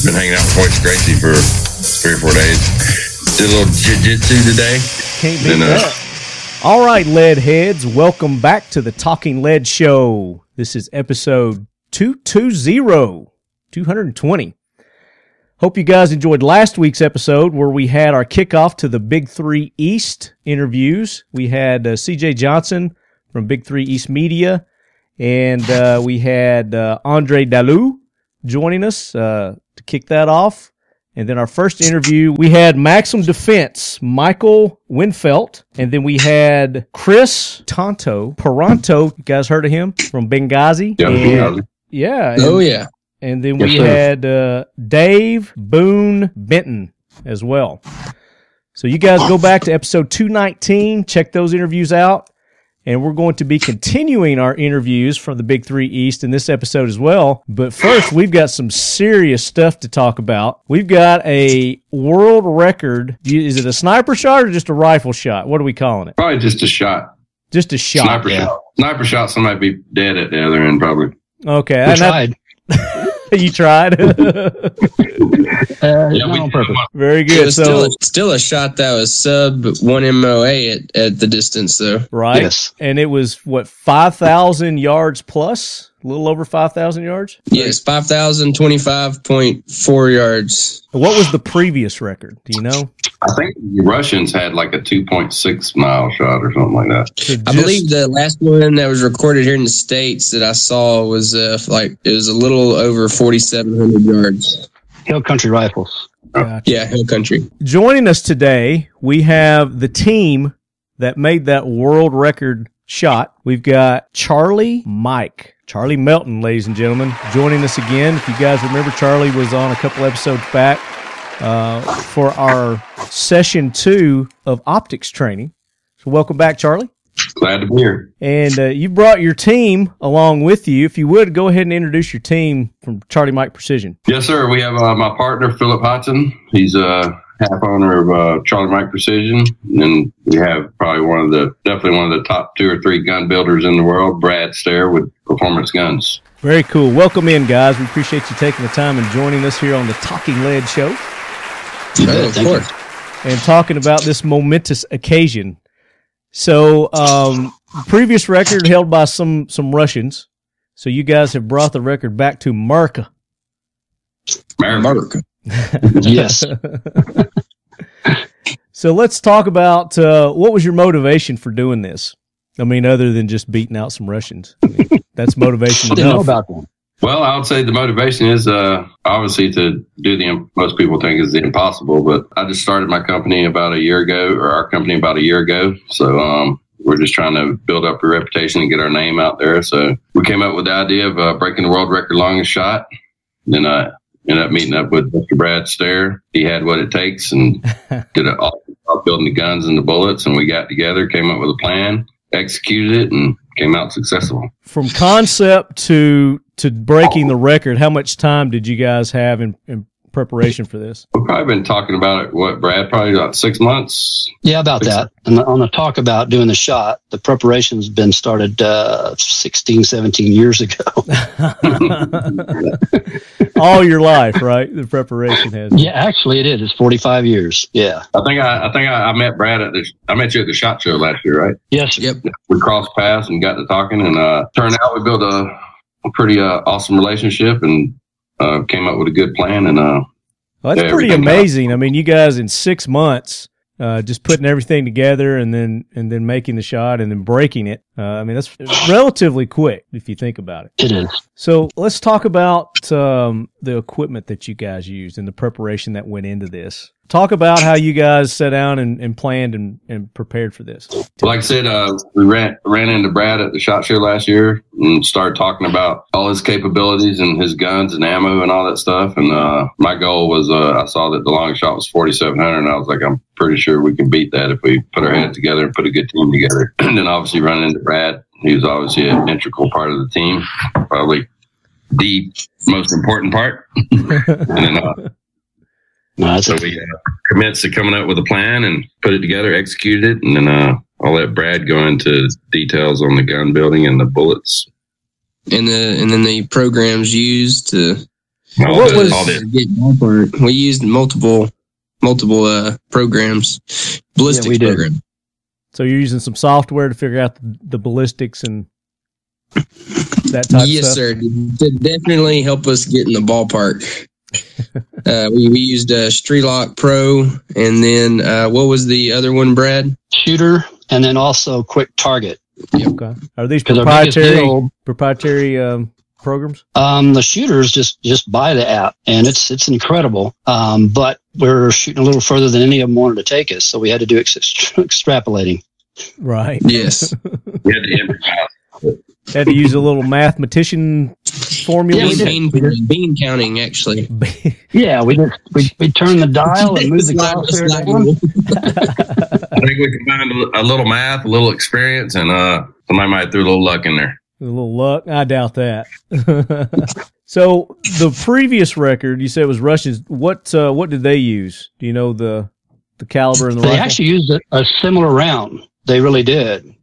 been hanging out with Hoist Gracie for 3 or 4 days. Did a little jiu-jitsu today. Can't beat that. All right, lead heads, welcome back to the Talking Lead Show. This is episode 220. Hope you guys enjoyed last week's episode where we had our kickoff to the Big 3 East interviews. We had CJ Johnson from Big 3 East Media, and we had Andre Dalou joining us to kick that off. And then our first interview, we had Maxim Defense, Michael Windfeldt, and then we had Kris Tanto, Paronto. You guys heard of him from Benghazi? Yeah. Yeah. And then we had Dave Boon Benton as well. So you guys go back to episode 219, check those interviews out. And we're going to be continuing our interviews from the Big 3 East in this episode as well. But first, we've got some serious stuff to talk about. We've got a world record. Is it a sniper shot or just a rifle shot? What are we calling it? Probably just a shot. Just a shot. Sniper shot. Sniper shot, somebody be dead at the other end, probably. Okay. I tried. You tried? On purpose. Very good. It was still a shot that was sub 1 MOA at the distance, though. Right. Yes. And it was, 5,000 yards plus? A little over 5,000 yards? Yes, 5,025.4 yards. What was the previous record? Do you know? I think the Russians had like a 2.6 mile shot or something like that. So I believe the last one that was recorded here in the States that I saw was it was a little over 4,700 yards. Hill Country Rifles. Gotcha. Yeah, Hill Country. Joining us today, we have the team that made that world record shot. We've got Charlie Melton, ladies and gentlemen, joining us again. If you guys remember, Charlie was on a couple episodes back for our session 2 of optics training. So welcome back, Charlie. Glad to be here. And you brought your team along with you. If you would, go ahead and introduce your team from Charlie Mike Precision. Yes, sir. We have my partner, Philip Hodson. He's half owner of Charlie Mike Precision. And we have probably definitely one of the top 2 or 3 gun builders in the world, Brad Stair with Performance Guns. Very cool. Welcome in, guys. We appreciate you taking the time and joining us here on the Talking Lead Show. Of course. And talking about this momentous occasion. So, previous record held by some Russians. So you guys have brought the record back to America. Yes. So let's talk about what was your motivation for doing this? I mean, other than just beating out some Russians. I mean, that's motivation I didn't know enough. about them. Well, I would say the motivation is obviously to do most people think is the impossible, but I just started my company about a year ago, or our company about a year ago. So we're just trying to build up a reputation and get our name out there. So we came up with the idea of breaking the world record longest shot. Then I ended up meeting up with Mr. Brad Stair. He had what it takes and did an awesome job building the guns and the bullets. And we got together, came up with a plan, executed it, and came out successful. From concept to breaking the record, how much time did you guys have in preparation for this? We've probably been talking about it, Brad? Probably about 6 months? Yeah, about that. And on the talk about doing the shot, the preparation's been started 16, 17 years ago. All your life, right? The preparation has. Yeah, actually it is. It's 45 years. Yeah. I think I met Brad I met you at the SHOT Show last year, right? Yes. Yep. We crossed paths and got to talking, and turned out we built a pretty awesome relationship and came up with a good plan. And well, that's pretty amazing. I mean, you guys in 6 months, just putting everything together and then making the shot and then breaking it. I mean, that's relatively quick if you think about it. It is. So let's talk about the equipment that you guys used and the preparation that went into this. Talk about how you guys sat down and planned and prepared for this. Like I said, we ran into Brad at the SHOT Show last year and started talking about all his capabilities and his guns and ammo and all that stuff. And my goal was, I saw that the longest shot was 4,700, and I was like, I'm pretty sure we can beat that if we put our heads together and put a good team together. And then obviously running into Brad, he was obviously an integral part of the team, probably the most important part. And then, so we commenced to coming up with a plan and put it together, executed it, and then I'll let Brad go into details on the gun building and the bullets. And then the programs used to What was we used multiple programs, ballistics program. So you're using some software to figure out the ballistics and that type of stuff? Yes, sir. To definitely help us get in the ballpark. We used Streetlock Pro, and then what was the other one, Brad? Shooter, and then also Quick Target. Okay. Are these proprietary programs? The shooters just buy the app, and it's incredible. But we're shooting a little further than any of them wanted to take us, so we had to do extrapolating. Right. Yes. We had to improvise. Had to use a little mathematician formula. Bean counting, actually. Yeah, we turned the dial and moved the crosshair down. I think we combined a little math, a little experience, and somebody might throw a little luck in there. A little luck? I doubt that. So the previous record, you said was Russians. What did they use? Do you know the caliber and the rifle? They actually used a similar round. They really did.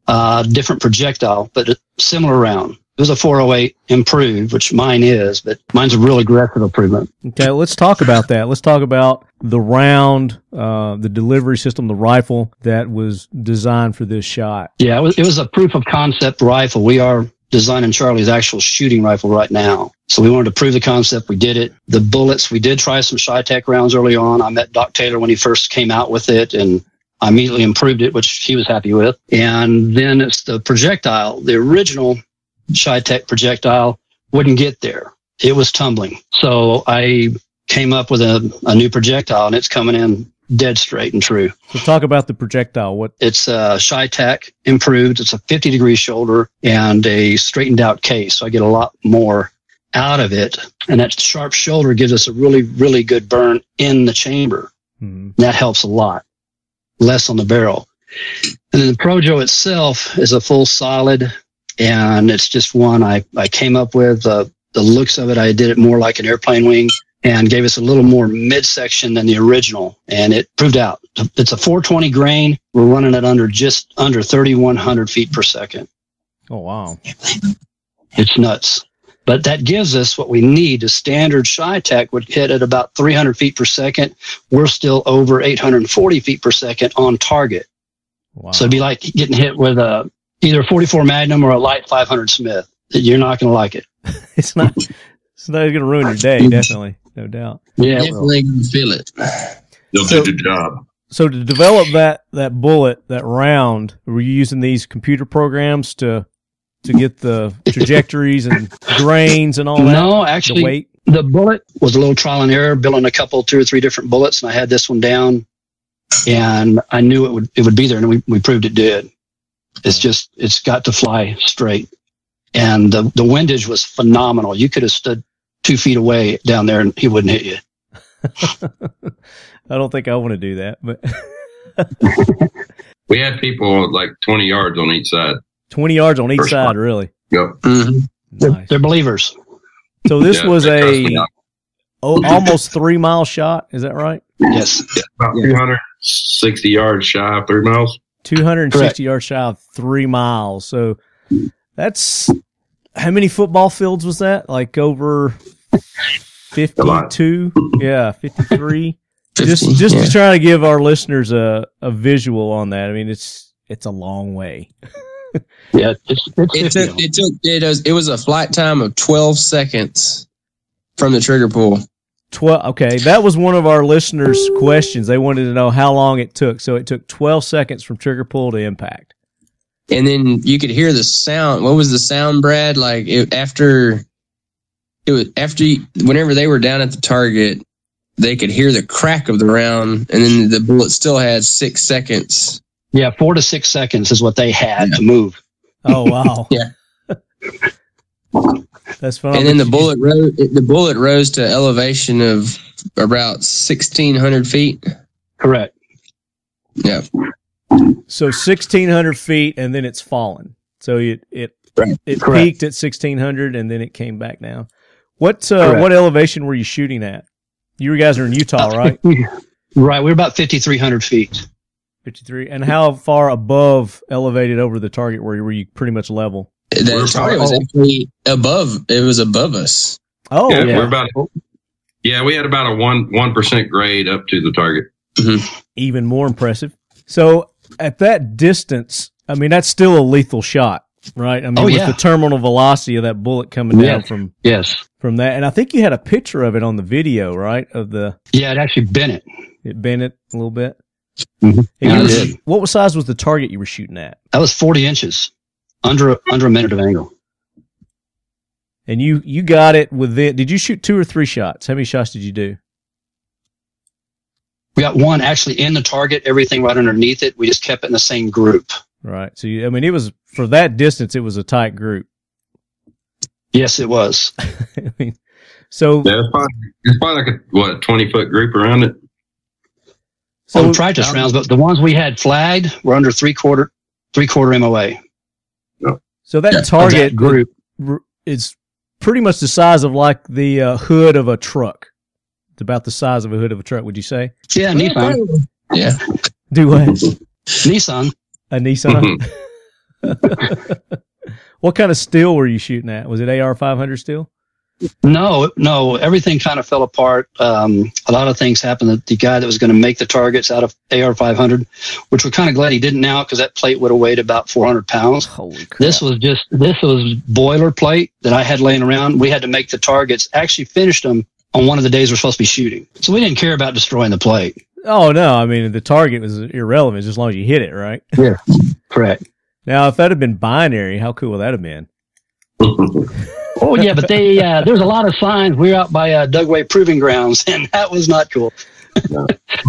Different projectile, but a similar round. It was a 408 improved, which mine is, but mine's a real aggressive improvement. Okay, let's talk about that. Let's talk about the round, the delivery system, the rifle that was designed for this shot. Yeah, it was a proof of concept rifle. We are designing Charlie's actual shooting rifle right now. So we wanted to prove the concept. We did it. The bullets, we did try some Chi-Tech rounds early on. I met Doc Taylor when he first came out with it, and I immediately improved it, which he was happy with. And then it's the projectile. The original Chi-Tech projectile wouldn't get there. It was tumbling. So I came up with a new projectile, and it's coming in dead straight and true. So talk about the projectile. It's Chi-Tech improved. It's a 50-degree shoulder and a straightened out case. So I get a lot more out of it. And that sharp shoulder gives us a really, really good burn in the chamber. Mm-hmm. That helps a lot. Less on the barrel. And then the Projo itself is a full solid, and it's just one I came up with. The looks of it, I did it more like an airplane wing and gave us a little more midsection than the original, and it proved out. It's a 420 grain. We're running it just under 3,100 feet per second. Oh, wow. It's nuts. But that gives us what we need. A standard Chi-Tech would hit at about 300 feet per second. We're still over 840 feet per second on target. Wow. So it'd be like getting hit with either a 44 Magnum or a light 500 Smith. You're not going to like it. It's not going to ruin your day, definitely. No doubt. Yeah, definitely going to feel it. You'll do the job. So to develop that bullet, that round, were you using these computer programs to get the trajectories and grains and all that? No, actually, the bullet was a little trial and error, building two or three different bullets, and I had this one down, and I knew it would be there, and we proved it did. It's got to fly straight. And the windage was phenomenal. You could have stood 2 feet away down there, and he wouldn't hit you. I don't think I want to do that, but we had people like 20 yards on each side. 20 yards on each side, really? Yep. Mm-hmm. Nice. They're believers. So this was almost 3 mile shot. Is that right? Yes. About 260 yards shy of 3 miles. 260 Correct. yards shy of 3 miles. So that's how many football fields was that? Like over 52? Yeah, 53. Just to try to give our listeners a visual on that. I mean, it's a long way. Yeah, it was a flight time of 12 seconds from the trigger pull. 12. Okay, that was one of our listeners' questions. They wanted to know how long it took. So it took 12 seconds from trigger pull to impact. And then you could hear the sound. What was the sound, Brad? Like whenever they were down at the target, they could hear the crack of the round, and then the bullet still had 6 seconds. Yeah, 4 to 6 seconds is what they had to move. Oh, wow. Yeah. That's fun. And then the bullet rose to elevation of about 1,600 feet. Correct. Yeah. So 1,600 feet, and then it's fallen. So it peaked at 1,600, and then it came back down. What elevation were you shooting at? You guys are in Utah, right? Right. We're about 5,300 feet. 53. And how far above elevated over the target were you pretty much level? The target was actually above. It was above us. Oh, yeah. We're about Yeah, we had about a 1% grade up to the target. Mm-hmm. Even more impressive. So at that distance, I mean, that's still a lethal shot, right? I mean, with the terminal velocity of that bullet coming down from that. And I think you had a picture of it on the video, right? Yeah, it actually bent it. It bent it a little bit. Mm-hmm. And what size was the target you were shooting at? That was 40 inches, under a minute of angle. And you got it within. Did you shoot 2 or 3 shots? How many shots did you do? We got one actually in the target, everything right underneath it. We just kept it in the same group. Right. So, I mean, it was, for that distance, it was a tight group. Yes, it was. I mean, so. Yeah, it's probably like a 20-foot group around it. So practice rounds, but the ones we had flagged were under three-quarter MOA. So that target group is pretty much the size of like the hood of a truck. It's about the size of a hood of a truck, would you say? Yeah, Nissan. Yeah. Do what? Nissan. A Nissan? What kind of steel were you shooting at? Was it AR500 steel? No, everything kind of fell apart. A lot of things happened. That the guy that was going to make the targets out of AR500, which we're kind of glad he didn't now, because that plate would have weighed about 400 pounds. Holy crap. This was boilerplate that I had laying around. We had to make the targets, actually finished them on one of the days we're supposed to be shooting. So we didn't care about destroying the plate. Oh, no. I mean, the target was irrelevant as long as you hit it, right? Yeah, correct. Now, if that had been binary, how cool would that have been? Oh, yeah, but there's a lot of signs. We were out by Dugway Proving Grounds, and that was not cool.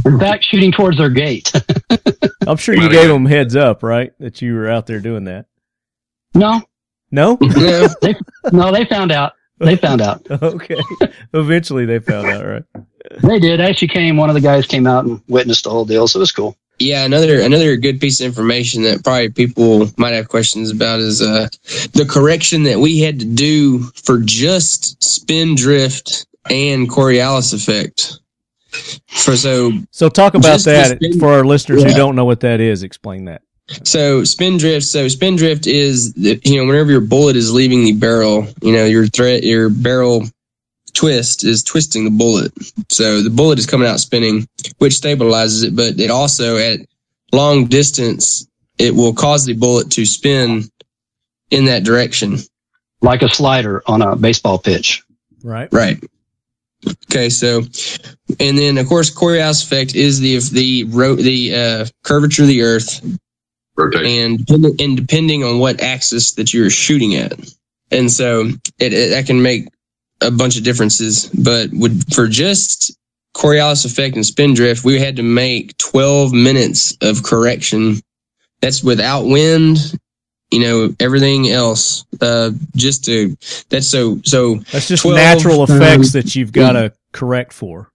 In fact, shooting towards their gate. I'm sure you gave them heads up, right, that you were out there doing that? No. No? They found out. They found out. Okay. Eventually they found out, right? They did. Actually one of the guys came out and witnessed the whole deal, so it was cool. Yeah, another good piece of information that probably people might have questions about is the correction that we had to do for just Spindrift and Coriolis effect. So talk about that for our listeners who don't know what that is. Explain that. So Spindrift is, whenever your bullet is leaving the barrel, your barrel twist is twisting the bullet. So the bullet is coming out spinning, which stabilizes it, but it also, at long distance, it will cause the bullet to spin in that direction. Like a slider on a baseball pitch. Right. Right. Okay, so, and then of course Coriolis effect is the curvature of the earth, rotation, and depending on what axis that you're shooting at, and so that can make a bunch of differences. But for just Coriolis effect and Spindrift, we had to make 12 minutes of correction. That's without wind. Everything else, that's just that's 12, natural effects that you've got to correct for.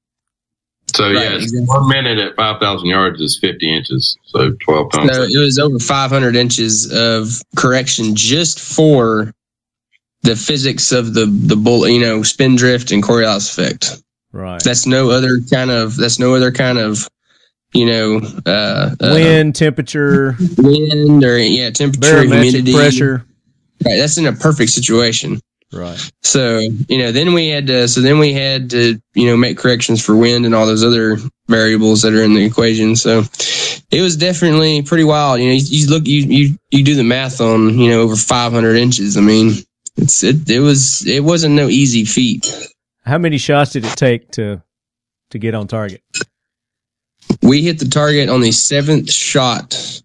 So yeah, exactly. 1 minute at 5,000 yards is 50 inches. So 12 times. So it was over 500 inches of correction just for the physics of the bullet, Spindrift and Coriolis effect. Right. That's no other kind of wind, temperature, temperature, humidity, pressure. Right, that's in a perfect situation. Right. So then we had to make corrections for wind and all those other variables that are in the equation. So it was definitely pretty wild. You do the math on over 500 inches. I mean, it wasn't no easy feat. How many shots did it take to get on target? We hit the target on the 7th shot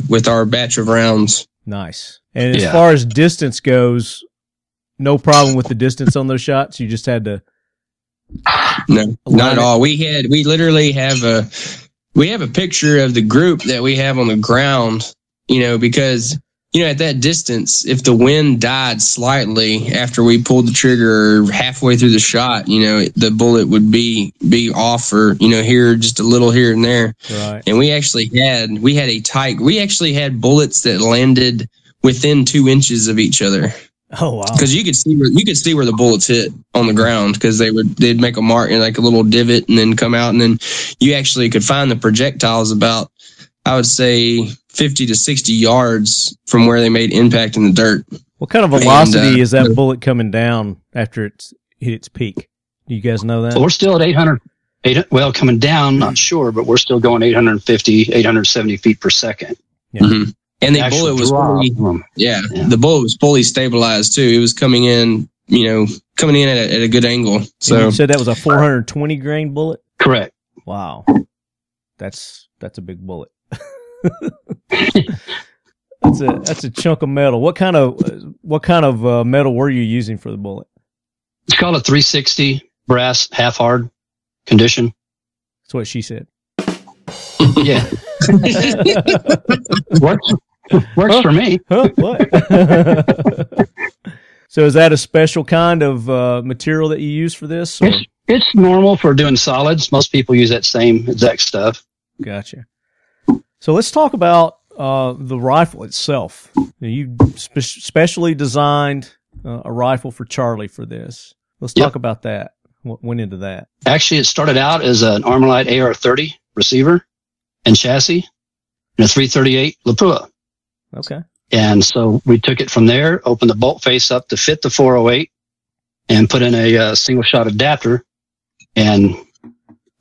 with our batch of rounds. Nice. And as far as distance goes, no problem with the distance on those shots? You just had to... No, not at all. We literally have a picture of the group that we have on the ground, because... at that distance, if the wind died slightly after we pulled the trigger or halfway through the shot, the bullet would be off or, here, just a little here and there. Right. And we actually had bullets that landed within 2 inches of each other. Oh, wow. Because you could see where the bullets hit on the ground, because they'd make a mark in like a little divot and then come out, and then you actually could find the projectiles about, I would say, 50 to 60 yards from where they made impact in the dirt. What kind of velocity is that bullet coming down after it's hit its peak? You guys know that? So we're still at 800. Well, coming down, not sure, but we're still going 850, 870 feet per second. Yeah. Mm-hmm. And the bullet was fully, the bullet was fully stabilized too. It was coming in, at a good angle. So and you said that was a 420 grain bullet? Correct. Wow. That's a big bullet. That's a chunk of metal. What kind of metal were you using for the bullet? It's called a 360 brass half hard condition. That's what she said. Yeah. Works for me. Huh? What? So is that a special kind of material that you use for this? It's normal for doing solids. Most people use that same exact stuff. Gotcha. So let's talk about the rifle itself. You specially designed a rifle for Charlie for this. Let's talk about that. What went into that? Actually, it started out as an Armalite AR30 receiver and chassis and a 338 Lapua. Okay. And so we took it from there, opened the bolt face up to fit the 408, and put in a single shot adapter, and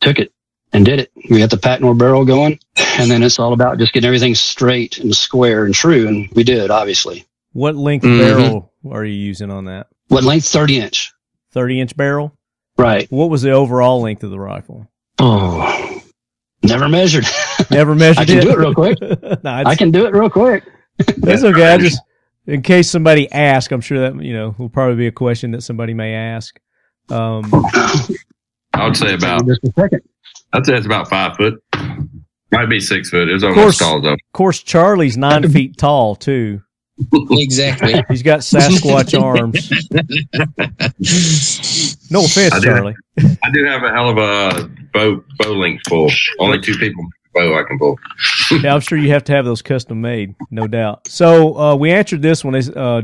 took it and did it. We got the Patnor barrel going, and then it's all about just getting everything straight and square and true, and we did, obviously. What length barrel are you using on that? What length? 30-inch. 30-inch barrel? Right. What was the overall length of the rifle? Oh, never measured. Never measured I can do it real quick. I can do it real quick. That's okay. I just, in case somebody asks, I'm sure that, will probably be a question that somebody may ask. I would say about, I'd say it's about 5 foot. Might be 6 foot. It was almost tall though. Of course, Charlie's 9 feet tall too. Exactly. He's got Sasquatch arms. No offense, Charlie. I do have a hell of a bow length pull. Only 2 people bow I can pull. Yeah, I'm sure you have to have those custom made, no doubt. So we answered this one.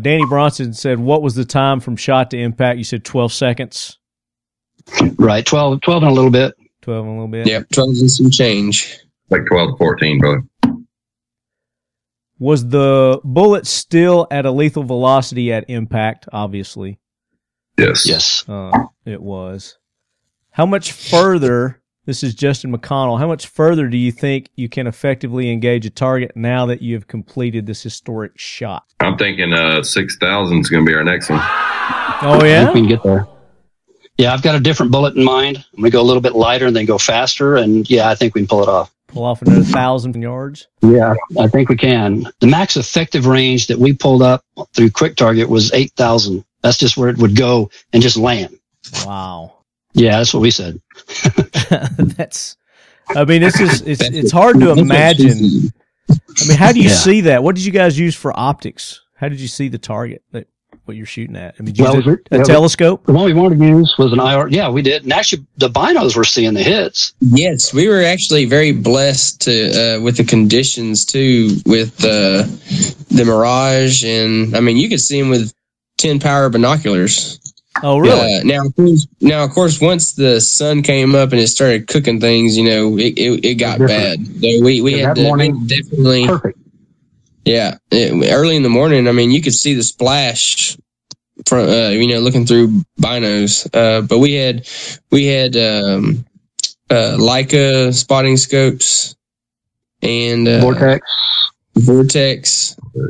Danny Bronson said, what was the time from shot to impact? You said 12 seconds. Right, 12 and a little bit. 12 and a little bit. Yep, 12 and some change. Like 12 to 14, brother. Was the bullet still at a lethal velocity at impact, obviously? Yes. Yes. It was. How much further, this is Justin McConnell, how much further do you think you can effectively engage a target now that you have completed this historic shot? I'm thinking 6,000 is going to be our next one. Oh, yeah? I think we can get there. Yeah, I've got a different bullet in mind. I'm going to go a little bit lighter and then go faster, and yeah, I think we can pull it off. Pull off another 1,000 yards? Yeah, I think we can. The max effective range that we pulled up through Quick Target was 8,000. That's just where it would go and just land. Wow. Yeah, that's what we said. It's hard to imagine. I mean, how do you see that? What did you guys use for optics? How did you see the target what you're shooting at? I mean, did you use a telescope? The one we wanted to use was an IR. Yeah, we did. And actually, the binos were seeing the hits. Yes, we were actually very blessed to with the conditions too, with the Mirage, and I mean, you could see them with 10 power binoculars. Oh, really? Now, of course, once the sun came up and it started cooking things, it got bad. So we had to definitely. Perfect. Yeah, early in the morning, I mean, you could see the splash from looking through binos. But we had Leica spotting scopes and Vortex,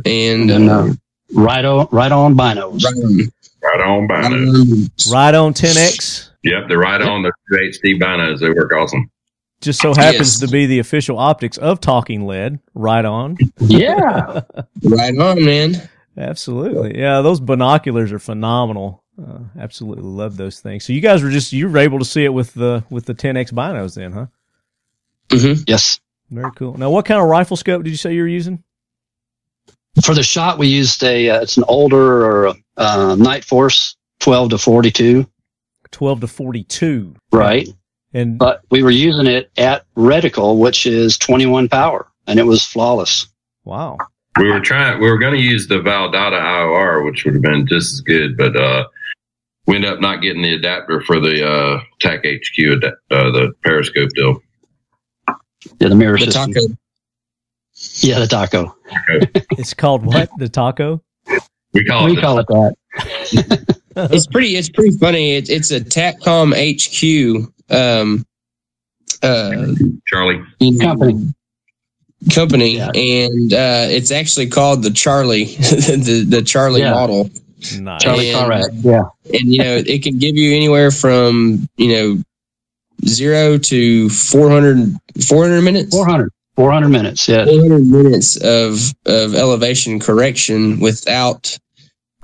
and right on binos. Right on binos. Right on 10X. Yep, they're right on the HD binos. They work awesome. Just so happens to be the official optics of Talking Lead. Right on. Yeah. Right on, man. Absolutely. Yeah, those binoculars are phenomenal. Absolutely love those things. So you guys you were able to see it with the 10X binos then, huh? Mm-hmm. Yes. Very cool. Now, what kind of rifle scope did you say you were using? For the shot, we used it's an older or Night Force 12 to 42. 12 to 42. Right. But we were using it at reticle, which is 21 power, and it was flawless. Wow. We were going to use the Valdata IOR, which would have been just as good, but we ended up not getting the adapter for the TAC HQ, the periscope deal. Yeah, the mirror system. Taco. Yeah, the taco. It's called what? The taco? We call it that. It's pretty funny. It's a TACCOM HQ company, yeah. And it's actually called the Charlie, the Charlie model. Nice. Charlie Carrat. Yeah. And it can give you anywhere from 0 to 400 minutes. 400 minutes. Yeah. 400 minutes of elevation correction without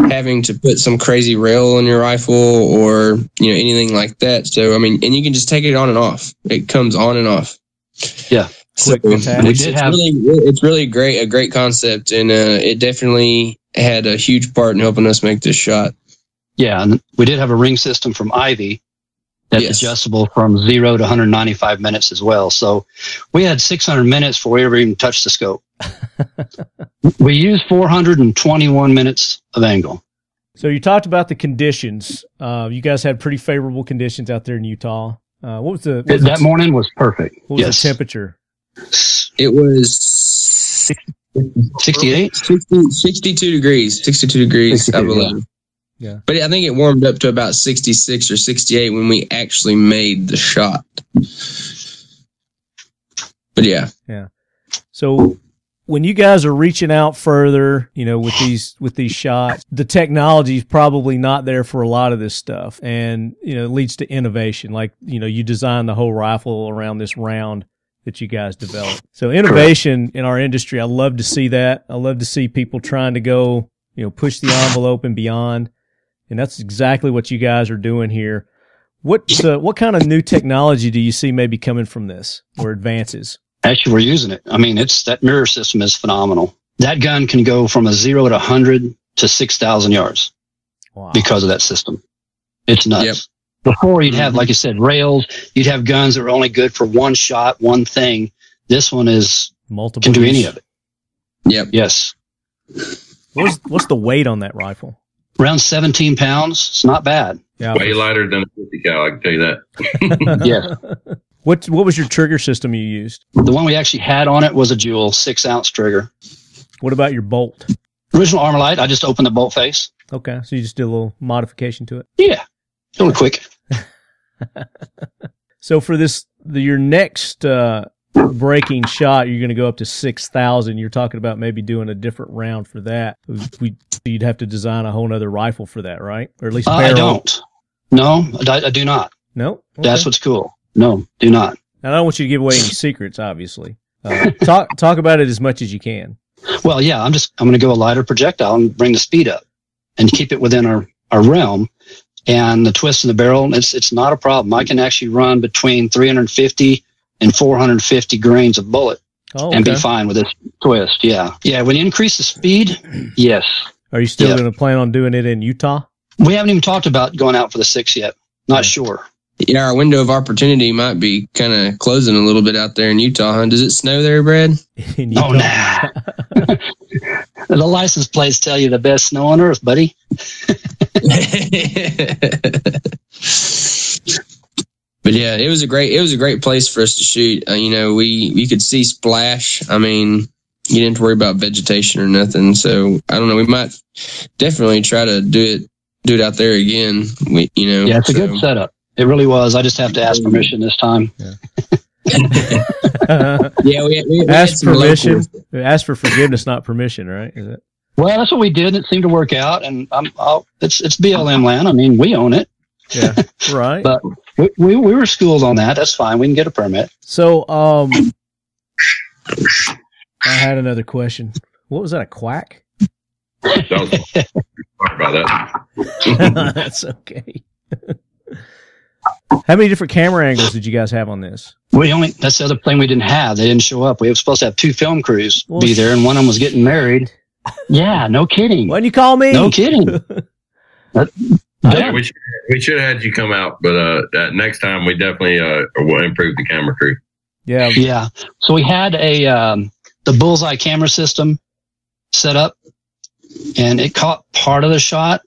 having to put some crazy rail on your rifle or anything like that. So and you can just take it on and off. It comes on and off. Yeah. So it's really a great concept, and it definitely had a huge part in helping us make this shot. Yeah, and we did have a ring system from Ivy that's adjustable from 0 to 195 minutes as well. So we had 600 minutes before we ever even touched the scope. We used 421 minutes of angle. So you talked about the conditions. You guys had pretty favorable conditions out there in Utah. What was that morning was perfect. What was the temperature? It was 68? 62 degrees. 62 degrees, 62, I believe. Yeah. But I think it warmed up to about 66 or 68 when we actually made the shot. But yeah. Yeah. So when you guys are reaching out further, with these shots, the technology is probably not there for a lot of this stuff, and it leads to innovation. Like you design the whole rifle around this round that you guys developed. So innovation in our industry, I love to see that. I love to see people trying to go, push the envelope and beyond, and that's exactly what you guys are doing here. What kind of new technology do you see maybe coming from this or advances? Actually, we're using it. That mirror system is phenomenal. That gun can go from a 0 to 100 to 6,000 yards. Wow. Because of that system. It's nuts. Yep. Before you'd have, like you said, rails. You'd have guns that were only good for one shot, one thing. This one is multiple. Can do any of it. Yep. Yes. What's the weight on that rifle? Around 17 pounds. It's not bad. Yeah, way lighter than a 50 cal. I can tell you that. Yeah. What was your trigger system you used? The one we actually had on it was a Jewel 6-ounce trigger. What about your bolt? Original Armalite. I just opened the bolt face. Okay, so you just did a little modification to it. Yeah, a little quick. So for your next breaking shot, you're going to go up to 6,000. You're talking about maybe doing a different round for that. You'd have to design a whole nother rifle for that, right? Or at least barrel. I don't. No, I do not. No? Okay. That's what's cool. No, do not. Now, I don't want you to give away any secrets, obviously. Talk about it as much as you can. Well, yeah, I'm going to go a lighter projectile and bring the speed up and keep it within our realm. And the twist in the barrel, it's not a problem. I can actually run between 350 and 450 grains of bullet and be fine with this twist. Yeah. Yeah, when you increase the speed, yes. Are you still going to plan on doing it in Utah? We haven't even talked about going out for the 6 yet. Not sure. Yeah, our window of opportunity might be kind of closing a little bit out there in Utah, huh? Does it snow there, Brad? Oh, nah. The license plates tell you the best snow on earth, buddy. But yeah, it was a great place for us to shoot. We could see splash. You didn't have to worry about vegetation or nothing. So I don't know. We might definitely try to do it out there again. Yeah, it's a good setup. It really was. I just have to ask permission this time. Yeah, we asked permission. Ask for forgiveness, not permission, right? Is it? Well, that's what we did. It seemed to work out, and it's BLM land. We own it. Yeah, right. But we were schooled on that. That's fine. We can get a permit. So, I had another question. What was that? A quack? Talk about that. That's okay. How many different camera angles did you guys have on this? That's the other thing we didn't have. They didn't show up. We were supposed to have 2 film crews be there, and one of them was getting married. Yeah, no kidding. Why didn't you call me? No kidding. Yeah, we should have had you come out, but next time we definitely will improve the camera crew. Yeah. Yeah. So we had the bullseye camera system set up, and it caught part of the shot,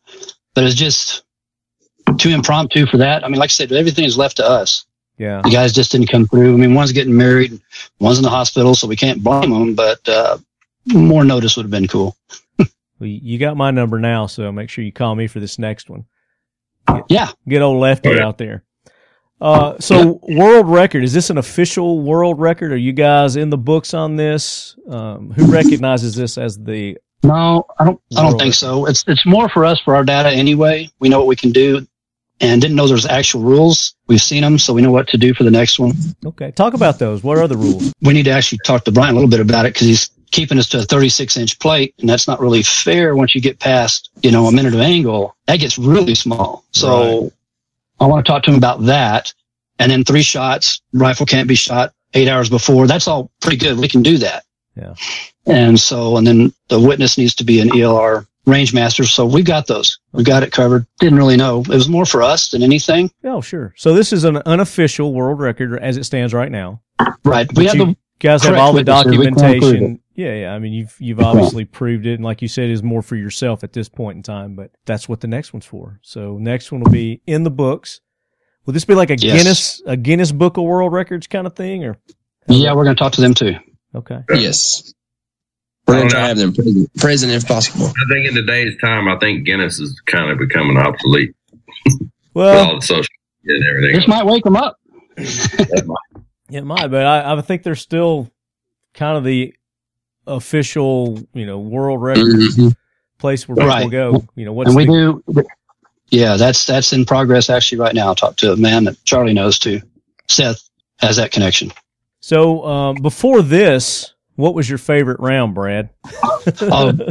but it's just too impromptu for that. Like I said, everything is left to us. Yeah. The guys just didn't come through. One's getting married, one's in the hospital, so we can't blame them, but more notice would have been cool. Well, you got my number now, so make sure you call me for this next one. Yeah. Get old Lefty out there. So world record, is this an official world record? Are you guys in the books on this? Who recognizes this as the... No, I don't think so. It's more for us, for our data anyway. We know what we can do and didn't know there's actual rules. We've seen them, so we know what to do for the next one. Okay. Talk about those. What are the rules? We need to actually talk to Brian a little bit about it because he's keeping us to a 36-inch plate, and that's not really fair once you get past, a minute of angle. That gets really small. So I want to talk to him about that. And then 3 shots, rifle can't be shot 8 hours before. That's all pretty good. We can do that. Yeah. And then the witness needs to be an ELR range master. So we've got those. We've got it covered. Didn't really know. It was more for us than anything. Oh, sure. So this is an unofficial world record as it stands right now. Right. We have you guys have all the documentation. Yeah. I mean, you've obviously proved it. And like you said, it's more for yourself at this point in time, but that's what the next one's for. So next one will be in the books. Will this be like a Guinness Book of World Records kind of thing, or? Yeah, we're going to talk to them too. Okay. Yes. We're going to try to have them present if possible. I think in today's time, I think Guinness is kind of becoming obsolete. Well, all the social media and everything. This might wake them up. It might, but I think they're still kind of the official, world record place where people go. And we do. Yeah, that's in progress actually right now. I'll talk to a man that Charlie knows too. Seth has that connection. So before this, what was your favorite round, Brad?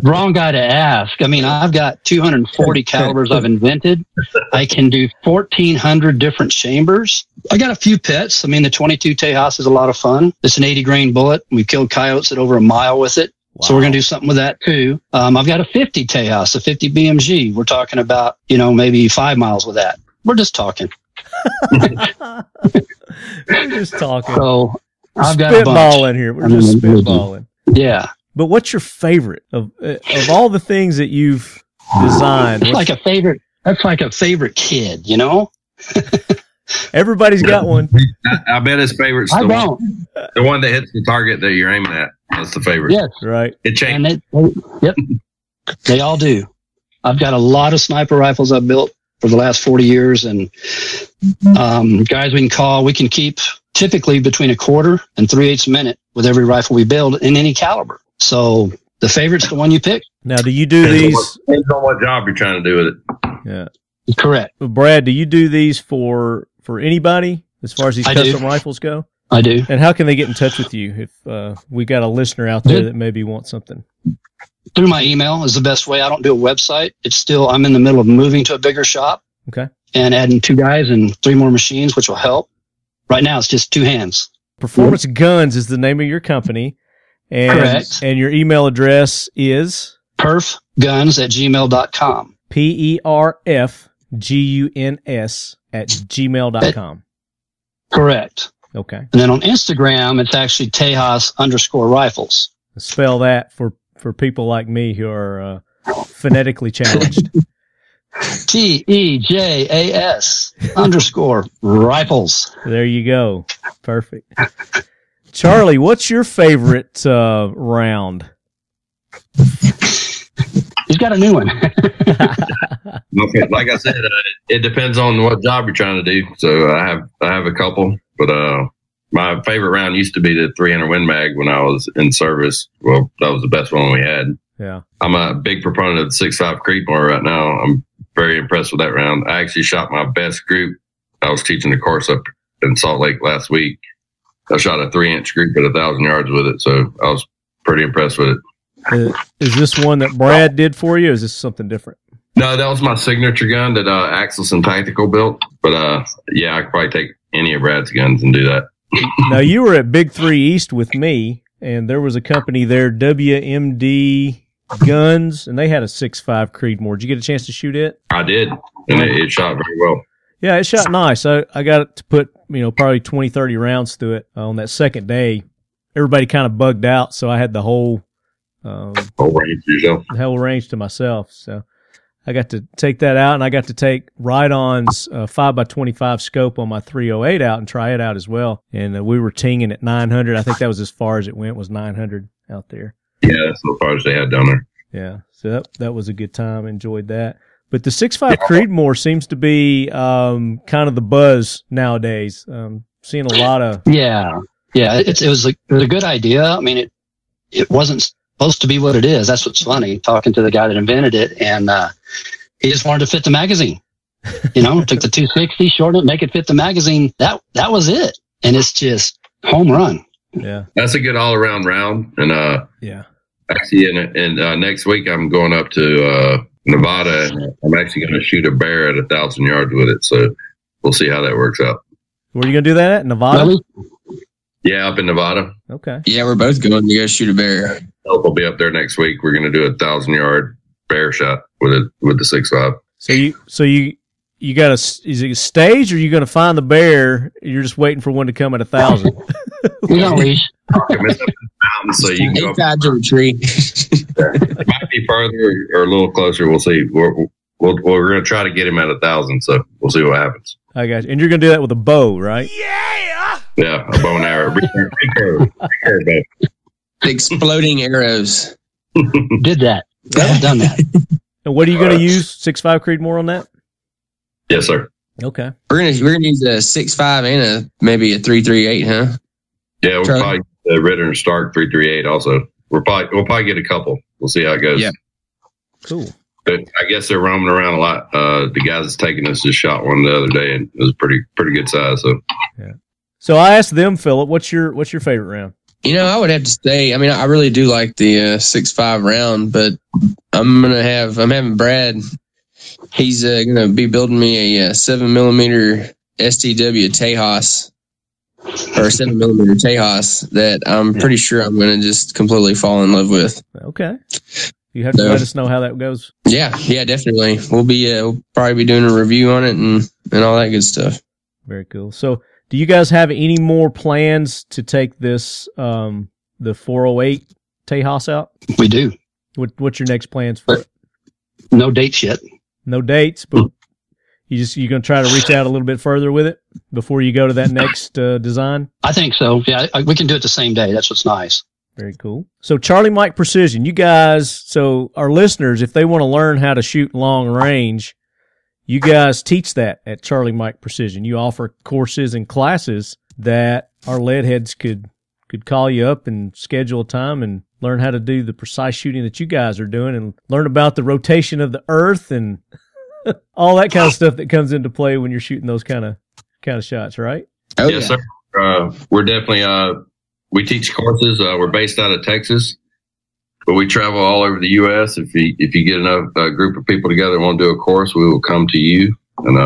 Wrong guy to ask. I mean, I've got 240 calibers I've invented. I can do 1,400 different chambers. I got a few pets. I mean, the 22 Tejas is a lot of fun. It's an 80 grain bullet. We killed coyotes at over a mile with it. Wow. So we're going to do something with that too. I've got a 50 Tejas, a 50 BMG. We're talking about, maybe 5 miles with that. We're just talking. We're just talking. So I've got spitballing here. We're just spitballing. Yeah. But what's your favorite of all the things that you've designed? That's like a favorite kid, Everybody's got one. I bet his favorite's the one that hits the target that you're aiming at. That's the favorite. Yes. Right. It changed. Yep. They all do. I've got a lot of sniper rifles I've built for the last 40 years, and guys we can keep typically between 1/4 and 3/8 minute with every rifle we build in any caliber. So the favorite's the one you pick. Now, do you do these? Depends on what job you're trying to do with it. Yeah. Correct. Brad, do you do these for anybody as far as these custom rifles go? I do. And how can they get in touch with you if we got a listener out there that maybe wants something? Through my email is the best way. I don't do a website. I'm in the middle of moving to a bigger shop. Okay. And adding 2 guys and 3 more machines, which will help. Right now, it's just 2 hands. Performance Guns is the name of your company. And, correct. And your email address is? perfguns@gmail.com. PERFGUNS@gmail.com. Correct. Okay. And then on Instagram, it's actually Tejas_rifles. Spell that for people like me who are phonetically challenged. TEJAS_rifles. There you go. Perfect. Charlie, what's your favorite round? He's got a new one. Okay, like I said, it depends on what job you're trying to do. So I have a couple, but my favorite round used to be the 300 Win Mag when I was in service. Well, that was the best one we had. Yeah, I'm a big proponent of the 6.5 Creedmoor right now. I'm very impressed with that round. I actually shot my best group. I was teaching the course up in Salt Lake last week. I shot a 3-inch group at 1,000 yards with it, so I was pretty impressed with it. Is this one that Brad did for you, or is this something different? No, that was my signature gun that Axis and Tactical built. But yeah, I could probably take any of Brad's guns and do that. Now, you were at Big 3 East with me, and there was a company there, WMD Guns, and they had a 6.5 Creedmoor. Did you get a chance to shoot it? I did, and it shot very well. Yeah, it shot nice. I got it to put, probably 20, 30 rounds through it on that second day. Everybody kind of bugged out, so I had the whole range to myself. So I got to take that out, and I got to take Ride-On's 5x25 scope on my 308 out and try it out as well. And we were tinging at 900. I think that was as far as it went, was 900 out there. Yeah, that's as far as they had down there. Yeah, so that was a good time. Enjoyed that. But the 6.5 Creedmoor seems to be kind of the buzz nowadays. Seeing a lot of it was a good idea. I mean, it wasn't supposed to be what it is. That's what's funny. Talking to the guy that invented it, and he just wanted to fit the magazine. You know, took the 260, shortened it, make it fit the magazine. That was it, and it's just home run. Yeah, that's a good all around round. And actually, in next week I'm going up to Nevada, and I'm actually going to shoot a bear at 1,000 yards with it. So we'll see how that works out. Where are you going to do that at? Nevada? Really? Yeah, up in Nevada. Okay. Yeah, we're both going to go shoot a bear. We'll be up there next week. We're going to do a 1,000-yard bear shot with the 6.5. So you got is it a stage, or are you going to find the bear? You're just waiting for one to come at 1,000. We don't leash. So you can go to the tree. It might be further or a little closer. We'll see. We're going to try to get him at 1,000. So we'll see what happens. I got you. And you're going to do that with a bow, right? Yeah, a bow and arrow. Recurve. Exploding arrows. Did that. I've done that. And what are you going to use? 6.5 Creedmoor on that? Yes, sir. Okay. We're gonna use a 6.5 and maybe a 3.38, huh? Yeah, we'll probably the Ritter and Stark 3.38 also. We'll probably get a couple. We'll see how it goes. Yeah. Cool. But I guess they're roaming around a lot. The guy that's taking us just shot one the other day, and it was pretty good size. So yeah. So I asked them, Philip, what's your favorite round? You know, I would have to say, I mean, I really do like the 6.5 round, but I'm having Brad. He's going to be building me a 7mm STW Tejas, or 7mm Tejas, that I'm pretty sure I'm going to just completely fall in love with. Okay. You have to let us know how that goes. Yeah, definitely. We'll probably be doing a review on it and all that good stuff. Very cool. So, do you guys have any more plans to take this the 408 Tejas out? We do. What's your next plans for it? No dates yet. No dates, but you're going to try to reach out a little bit further with it before you go to that next design? I think so. Yeah, we can do it the same day. That's what's nice. Very cool. So Charlie Mike Precision, you guys, so our listeners, if they want to learn how to shoot long range, you guys teach that at Charlie Mike Precision. You offer courses and classes that our lead heads could call you up and schedule a time and learn how to do the precise shooting that you guys are doing, and learn about the rotation of the earth and all that kind of stuff that comes into play when you're shooting those kind of shots, right? Oh, yes, sir. We're definitely we teach courses. We're based out of Texas, but we travel all over the U.S. If you get enough group of people together and want to do a course, we will come to you. And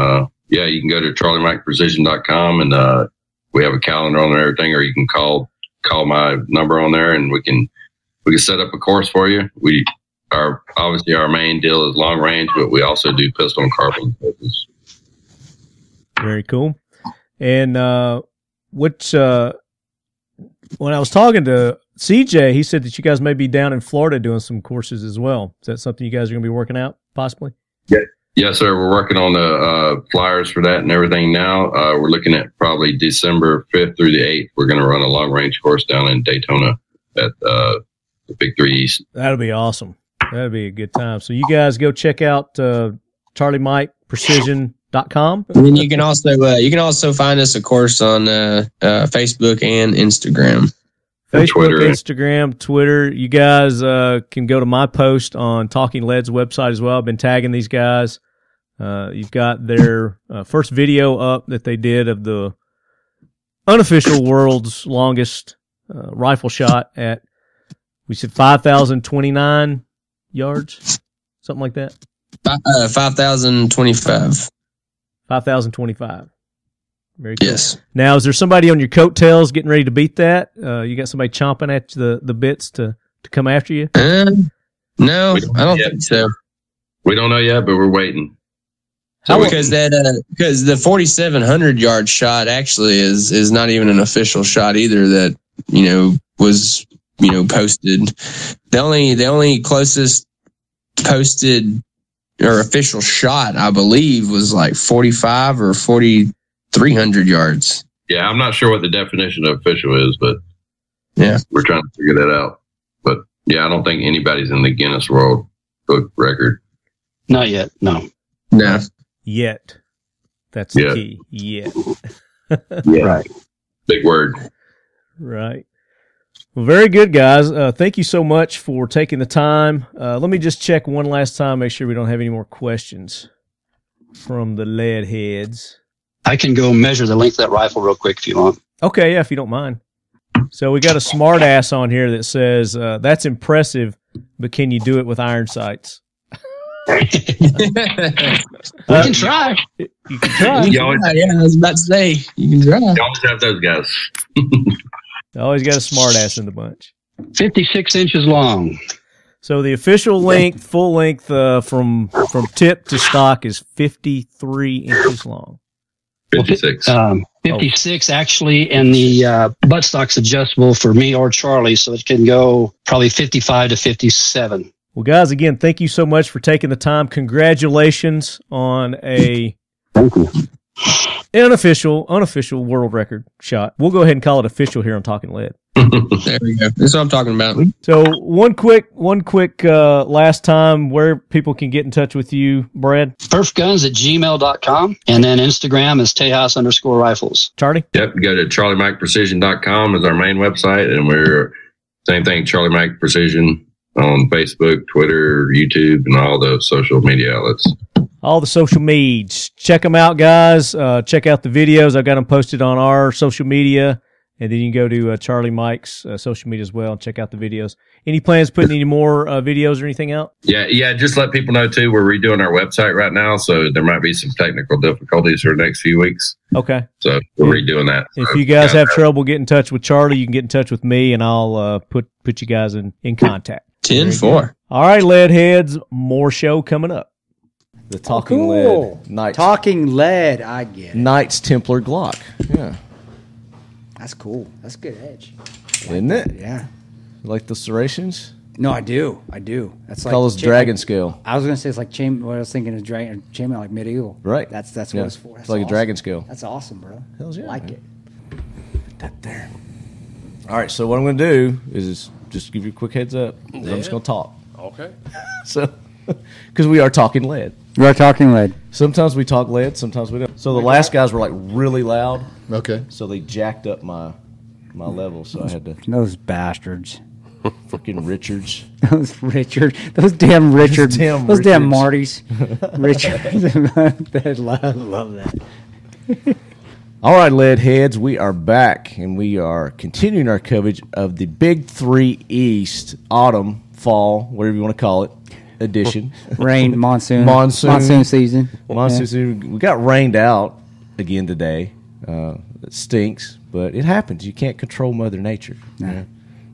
you can go to charliemikeprecision.com, and we have a calendar on there, and everything, or you can call my number on there, and we can set up a course for you. Obviously our main deal is long range, but we also do pistol and carbine courses. Very cool. And when I was talking to CJ, he said that you guys may be down in Florida doing some courses as well. Is that something you guys are going to be working out, possibly? Yeah. Yes, sir. We're working on the flyers for that and everything now. We're looking at probably December 5th through the 8th. We're going to run a long range course down in Daytona at the Big 3 East. That'll be awesome. That'll be a good time. So you guys go check out charliemikeprecision.com. And then you can also find us, of course, on Facebook and Instagram. Facebook, Twitter. Instagram, Twitter. You guys can go to my post on Talking Lead's website as well. I've been tagging these guys. You've got their first video up that they did of the unofficial world's longest rifle shot at, we said 5,029 yards, something like that. 5,025. 5,025. Very cool. Yes. Now, is there somebody on your coattails getting ready to beat that? You got somebody chomping at the bits to come after you? No, I don't think so. We don't know yet, but we're waiting. Because the 4,700 yard shot actually is not even an official shot either. That was posted. The only closest posted or official shot, I believe, was like 45 or 4,300 yards. Yeah, I'm not sure what the definition of official is, but yeah, we're trying to figure that out. But yeah, I don't think anybody's in the Guinness World Book record. Not yet, no. No. Yet. That's the key. Yet. Yeah. Right. Big word. Right. Well, very good, guys. Thank you so much for taking the time. Let me just check one last time, make sure we don't have any more questions from the lead heads. I can go measure the length of that rifle real quick if you want. Okay, yeah, if you don't mind. So we got a smart ass on here that says, that's impressive, but can you do it with iron sights? We can try. You can try. Yeah, I was about to say, you can try. You always have those guys. Always got a smart ass in the bunch. 56 inches long. So the official length, full length from tip to stock is 53 inches long. 56. 56 actually, and the buttstock's adjustable for me or Charlie, so it can go probably 55 to 57. Well, guys, again, thank you so much for taking the time. Congratulations on a unofficial world record shot. We'll go ahead and call it official here on Talking Lead. There we go. That's what I'm talking about. So one quick last time where people can get in touch with you, Brad. Perfguns@gmail.com, and then Instagram is Tejas_rifles. Charlie? Yep, go to charliemikeprecision.com is our main website, and we're same thing, Charlie Mike Precision on Facebook, Twitter, YouTube, and all the social media outlets. All the social medias. Check them out, guys. Check out the videos. I've got them posted on our social media. And then you can go to Charlie Mike's social media as well and check out the videos. Any plans putting any more videos or anything out? Yeah. Just let people know, too, we're redoing our website right now, so there might be some technical difficulties for the next few weeks. Okay. So we're redoing that. If you guys have trouble getting in touch with Charlie, you can get in touch with me, and I'll put you guys in contact. 10-4. All right, lead heads, more show coming up. The Talking Lead. Knights. Talking Lead, I get it. Knights Templar Glock. Yeah. That's cool. That's a good edge. Isn't it? Yeah. You like the serrations? No, I do. That's like call us dragon scale. I was going to say it's like what I was thinking is dragon chainmail, like medieval. Right. That's what it's for. That's it's like awesome. a dragon scale. That's awesome, bro. Hells yeah. I like man. it. Put that there. All right. So what I'm going to do is just give you a quick heads up. I'm just going to talk. Okay. So, because we are talking lead. We are talking lead. Sometimes we talk lead, sometimes we don't. So the last guys were like really loud. Okay. So they jacked up my level, so I had to. Those bastards. Freaking Richards. Those damn Richards. Those damn Martys. Richards. I love that. All right, lead heads, we are back, and we are continuing our coverage of the Big 3 East autumn, fall, whatever you want to call it, edition. Rain, monsoon season. Monsoon season. We got rained out again today. It stinks, but it happens. You can't control Mother Nature. Nah. You know?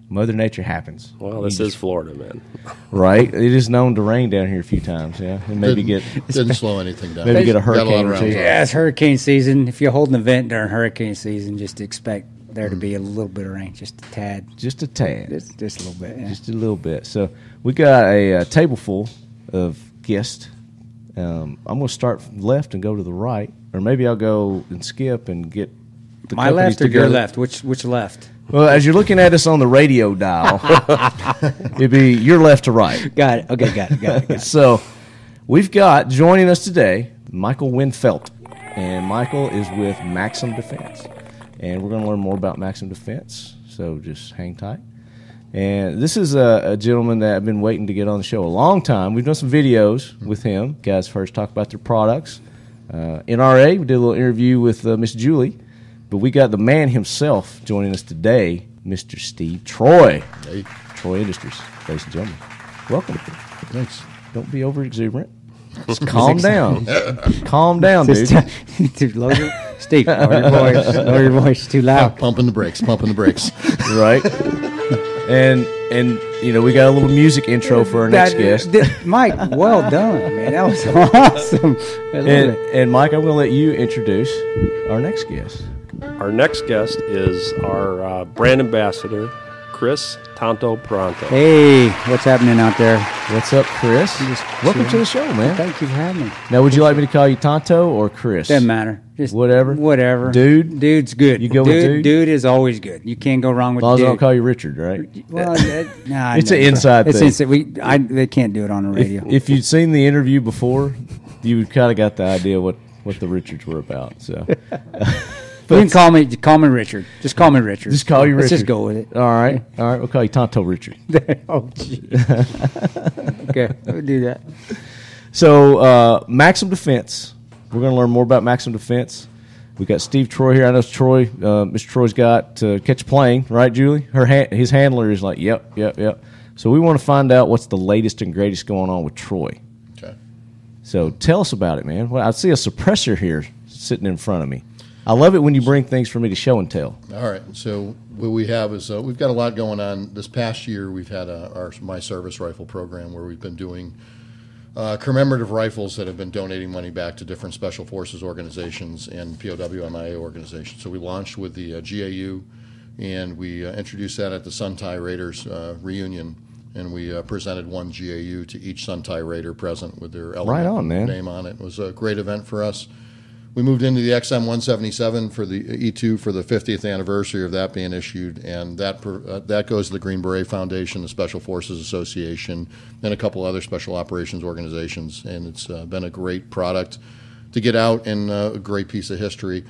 Mother Nature happens. Well, this is Florida, man. Right? It is known to rain down here a few times, yeah. And maybe didn't slow anything down. Maybe get a hurricane or two. Yeah, it's hurricane season. If you're holding an event during hurricane season, just expect there to be a little bit of rain, just a tad. Just a tad. Just a little bit, yeah. Just a little bit. So we got a table full of guests. I'm going to start from left and go to the right. Or maybe I'll go and skip and get the My left or together. your left? Which left? Well, as you're looking at us on the radio dial, it'd be your left to right. Got it. Okay, got it. So we've got joining us today Michael Windfeldt, and Michael is with Maxim Defense, and we're going to learn more about Maxim Defense. So just hang tight. And this is a gentleman that I've been waiting to get on the show a long time. We've done some videos with him. Guys first talk about their products. NRA, we did a little interview with Miss Julie. But we got the man himself joining us today, Mr. Steve Troy. Hey. Troy Industries, ladies and gentlemen. Welcome. Thanks. Don't be over exuberant. Just calm down. Calm down, dude. Steve, lower your voice. Too loud. Pumping the brakes. Right. And you know, we got a little music intro for our next guest. Mike, well done, man. That was awesome. And Mike, I'm going to let you introduce our next guest. Our next guest is our brand ambassador, Kris Tanto Paronto. Hey, what's happening out there? What's up, Kris? Welcome to the show, man. Thank you for having me. Now, would you like me to call you Tanto or Kris? Doesn't matter. Just Whatever. Dude's good. You go with dude? Dude is always good. You can't go wrong with As long as dude. I don't call you Richard, right? Well, It's an inside thing. They can't do it on the radio. If you'd seen the interview before, you kind of got the idea what the Richards were about. So you can call me Richard. Just call me Richard. Just call you Richard. Let's just go with it. All right. We'll call you Tonto Richard. Oh, gee. Okay, we'll do that. So Maxim Defense. We're going to learn more about Maxim Defense. We got Steve Troy here. I know Troy. Mr. Troy's got Catch a Plane, right, Julie? His handler is like, yep. So we want to find out what's the latest and greatest going on with Troy. Okay. So tell us about it, man. Well, I see a suppressor here sitting in front of me. I love it when you bring things for me to show and tell. All right. So what we have is we've got a lot going on. This past year, we've had my service rifle program where we've been doing commemorative rifles that have been donating money back to different special forces organizations and POW MIA organizations. So we launched with the GAU, and we introduced that at the Suntai Raiders reunion, and we presented one GAU to each Suntai Raider present with their element name on it. It was a great event for us. We moved into the XM177 for the E2 for the 50th anniversary of that being issued, and that goes to the Green Beret Foundation, the Special Forces Association, and a couple other special operations organizations. And it's been a great product to get out and a great piece of history.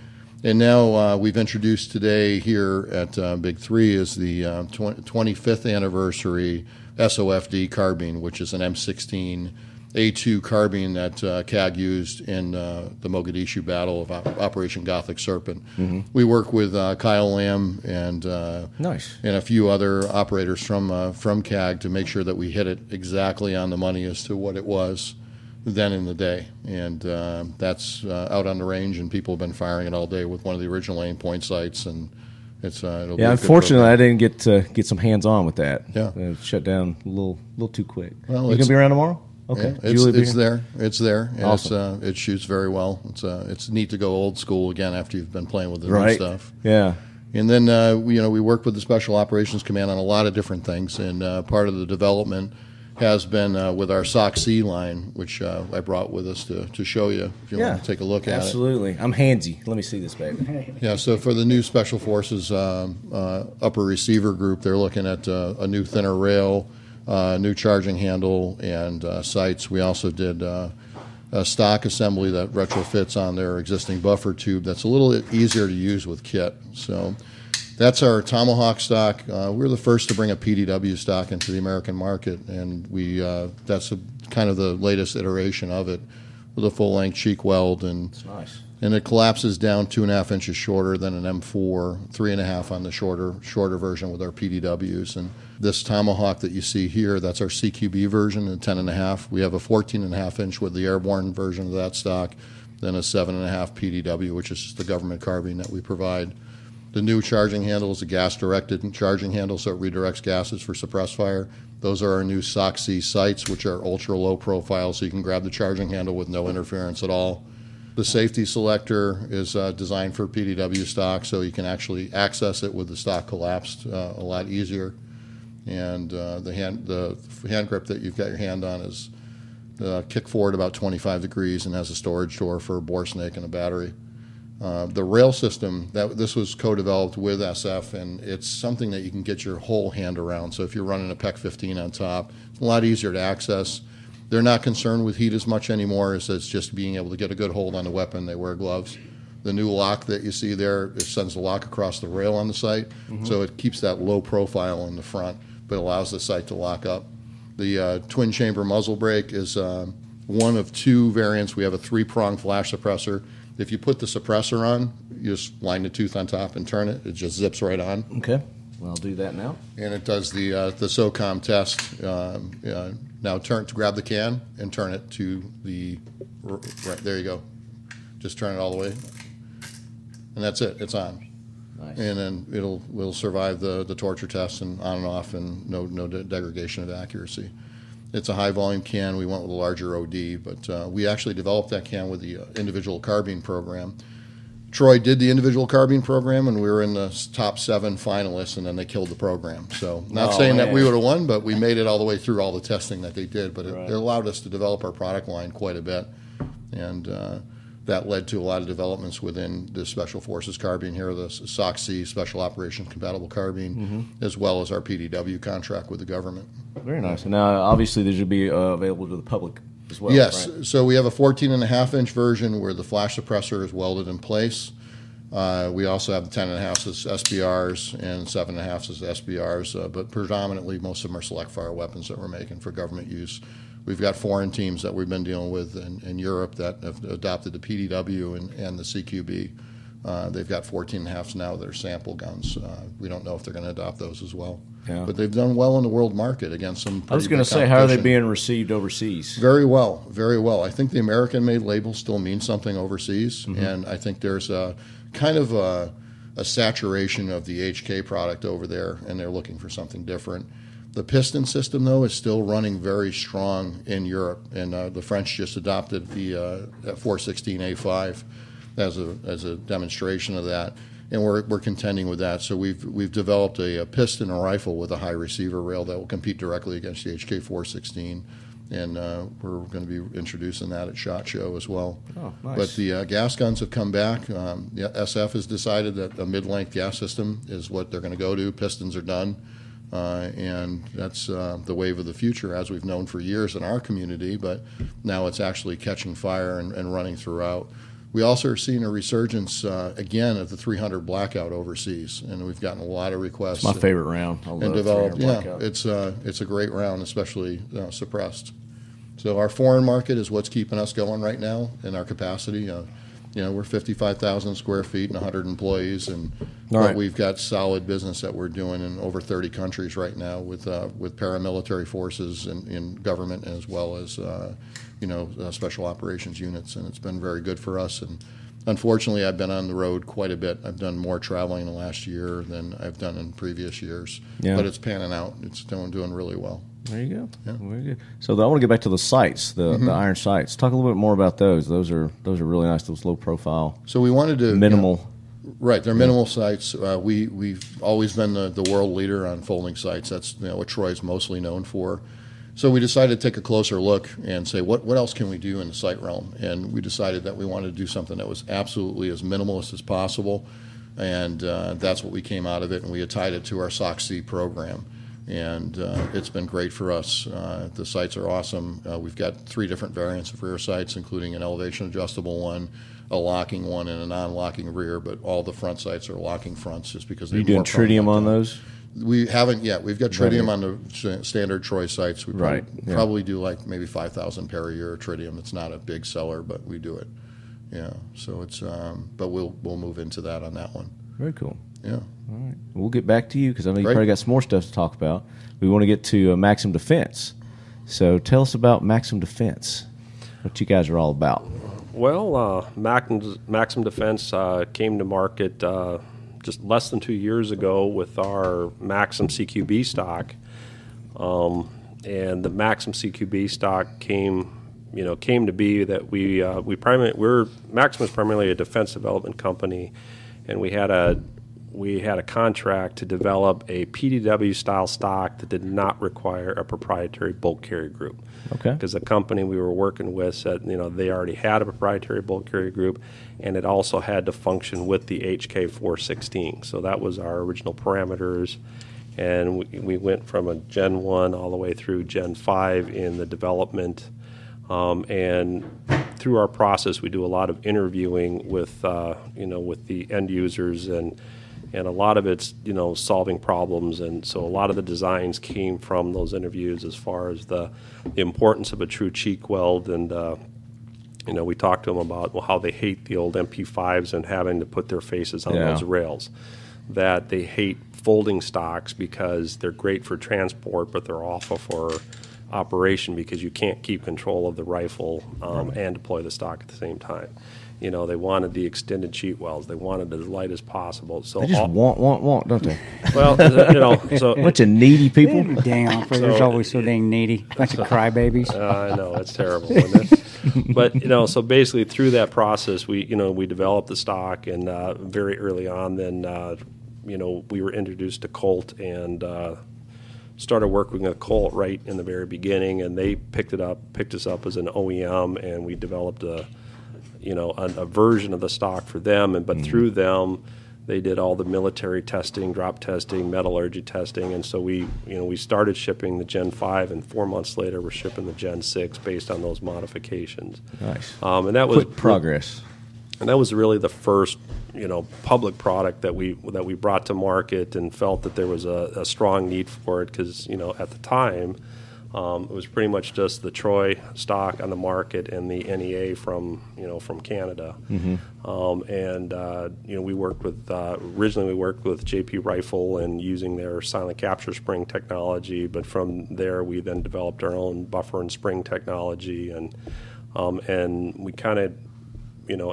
And now we've introduced today here at Big 3 is the 25th anniversary Sof D Carbine, which is an M16 A2 carbine that CAG used in the Mogadishu Battle of Operation Gothic Serpent. Mm-hmm. We work with Kyle Lamb and and a few other operators from CAG to make sure that we hit it exactly on the money as to what it was then in the day. And that's out on the range, and people have been firing it all day with one of the original aim point sights. And it's it'll be unfortunately, I didn't get some hands on with that. Yeah, it shut down a little too quick. Well, you gonna be around tomorrow? Okay, yeah, it's there, and awesome. It shoots very well. It's neat to go old school again after you've been playing with the new stuff. Yeah, and then we work with the Special Operations Command on a lot of different things, and part of the development has been with our SOC C line, which I brought with us to show you if you want to take a look at it. Absolutely, I'm handsy. Let me see this, baby. Yeah, so for the new Special Forces upper receiver group, they're looking at a new thinner rail, new charging handle, and sights. We also did a stock assembly that retrofits on their existing buffer tube that's a little bit easier to use with kit. So that's our Tomahawk stock. We're the first to bring a PDW stock into the American market, and that's kind of the latest iteration of it with a full-length cheek weld. And that's nice. And it collapses down 2.5 inches shorter than an M4, 3.5 on the shorter version with our PDWs. And this Tomahawk that you see here, that's our CQB version, a 10.5. We have a 14.5 inch with the airborne version of that stock, then a 7.5 PDW, which is just the government carbine that we provide. The new charging handle is a gas-directed charging handle, so it redirects gases for suppressed fire. Those are our new SOC C sights, which are ultra-low profile, so you can grab the charging handle with no interference at all. The safety selector is designed for PDW stock, so you can actually access it with the stock collapsed a lot easier. And the hand grip that you've got your hand on is kick forward about 25 degrees and has a storage door for a bore snake and a battery. The rail system, this was co-developed with SF, and it's something that you can get your whole hand around. So if you're running a PEC 15 on top, it's a lot easier to access. They're not concerned with heat as much anymore as it's just being able to get a good hold on the weapon. They wear gloves. The new lock that you see there, it sends the lock across the rail on the sight, so it keeps that low profile in the front, but allows the sight to lock up. The twin chamber muzzle brake is one of two variants. We have a 3-prong flash suppressor. If you put the suppressor on, you just line the tooth on top and turn it. It just zips right on. Okay. Well, I'll do that now. And it does the SOCOM test. Now grab the can and turn it to the right. There you go. Just turn it all the way, and that's it. It's on. Nice. And then it'll survive the torture test and on and off, and no degradation of accuracy. It's a high volume can. We went with a larger OD, but we actually developed that can with the individual carbine program. Troy did the individual carbine program, and we were in the top 7 finalists, and then they killed the program. So not saying that we would have won, but we made it all the way through all the testing that they did. But it allowed us to develop our product line quite a bit, and that led to a lot of developments within the Special Forces carbine here, the SOC C, Special Operations Compatible Carbine, as well as our PDW contract with the government. Very nice. And now, obviously, these will be available to the public as well. Yes. Right? So we have a 14.5-inch version where the flash suppressor is welded in place. We also have the 10.5s as SBRs and 7.5s as SBRs, but predominantly most of them are select fire weapons that we're making for government use. We've got foreign teams that we've been dealing with in Europe that have adopted the PDW and the CQB. They've got 14.5s now that are sample guns. We don't know if they're going to adopt those as well. Yeah. But they've done well in the world market against some. I was going to say, how are they being received overseas? Very well, very well. I think the American-made label still means something overseas, and I think there's a kind of a saturation of the HK product over there, and they're looking for something different. The piston system, though, is still running very strong in Europe, and the French just adopted the 416A5 as a demonstration of that, and we're contending with that. So we've developed a piston and rifle with a high receiver rail that will compete directly against the HK 416, and we're going to be introducing that at SHOT Show as well. Oh, nice. But the gas guns have come back. The SF has decided that a mid-length gas system is what they're going to go to. Pistons are done. And that's the wave of the future, as we've known for years in our community, but now it's actually catching fire and running throughout. We also are seeing a resurgence, again, of the 300 blackout overseas, and we've gotten a lot of requests. It's my favorite round. I love and developed, 300 blackout. it's a great round, especially suppressed. So our foreign market is what's keeping us going right now in our capacity. We're 55,000 square feet and 100 employees, and we've got solid business that we're doing in over 30 countries right now with paramilitary forces in government, as well as special operations units, and it's been very good for us. And unfortunately, I've been on the road quite a bit. I've done more traveling in the last year than I've done in previous years, but it's panning out. It's doing really well. There you go. Yeah. Very good. So I want to get back to the sights, the iron sights. Talk a little bit more about those. Those are really nice. Those low profile. So we wanted to minimal. Right, they're minimal sights. We've always been the world leader on folding sights. That's what Troy's mostly known for. So we decided to take a closer look and say, what else can we do in the sight realm? And we decided that we wanted to do something that was absolutely as minimalist as possible, and that's what we came out of it. And we had tied it to our SOC-C program. And it's been great for us. The sights are awesome. We've got 3 different variants of rear sights, including an elevation adjustable one, a locking one, and a non-locking rear. But all the front sights are locking fronts, just because. Are you doing tritium on those? We haven't yet. We've got tritium on the standard Troy sights. We probably do like maybe 5,000 pair a year of tritium. It's not a big seller, but we do it. Yeah. So it's but we'll move into that on that one. Very cool. Yeah. All right. We'll get back to you because I know you probably got some more stuff to talk about. We want to get to Maxim Defense. So tell us about Maxim Defense, what you guys are all about. Well, Maxim Defense came to market just less than 2 years ago with our Maxim CQB stock. And the Maxim CQB stock came to be that Maxim is primarily a defense development company, and we had a contract to develop a PDW style stock that did not require a proprietary bolt carrier group. Okay. Because the company we were working with said, they already had a proprietary bolt carrier group, and it also had to function with the HK 416. So that was our original parameters, and we went from a Gen 1 all the way through Gen 5 in the development. And through our process, we do a lot of interviewing with the end users, and a lot of it's solving problems, and so a lot of the designs came from those interviews as far as the importance of a true cheek weld, and we talked to them about how they hate the old MP5s and having to put their faces on those rails, that they hate folding stocks because they're great for transport, but they're awful for operation because you can't keep control of the rifle and deploy the stock at the same time. They wanted the extended cheek welds. They wanted it as light as possible. So they just want, don't they? Well, so bunch of needy people. Dang operators, always so dang needy. Bunch of crybabies. I know, it's terrible, isn't it? But so basically through that process, we developed the stock, and very early on, then we were introduced to Colt and started working with Colt right in the very beginning, and they picked us up as an OEM, and we developed a version of the stock for them, but through them, They did all the military testing, drop testing, metallurgy testing, and so we started shipping the Gen 5, and 4 months later we're shipping the Gen 6 based on those modifications. Nice. And that was quick progress. And that was really the first, public product that we brought to market, and felt that there was a strong need for it because, at the time, it was pretty much just the Troy stock on the market and the NEA from Canada. We worked with originally we worked with JP Rifle and using their silent capture spring technology, but from there we then developed our own buffer and spring technology, and we kind of,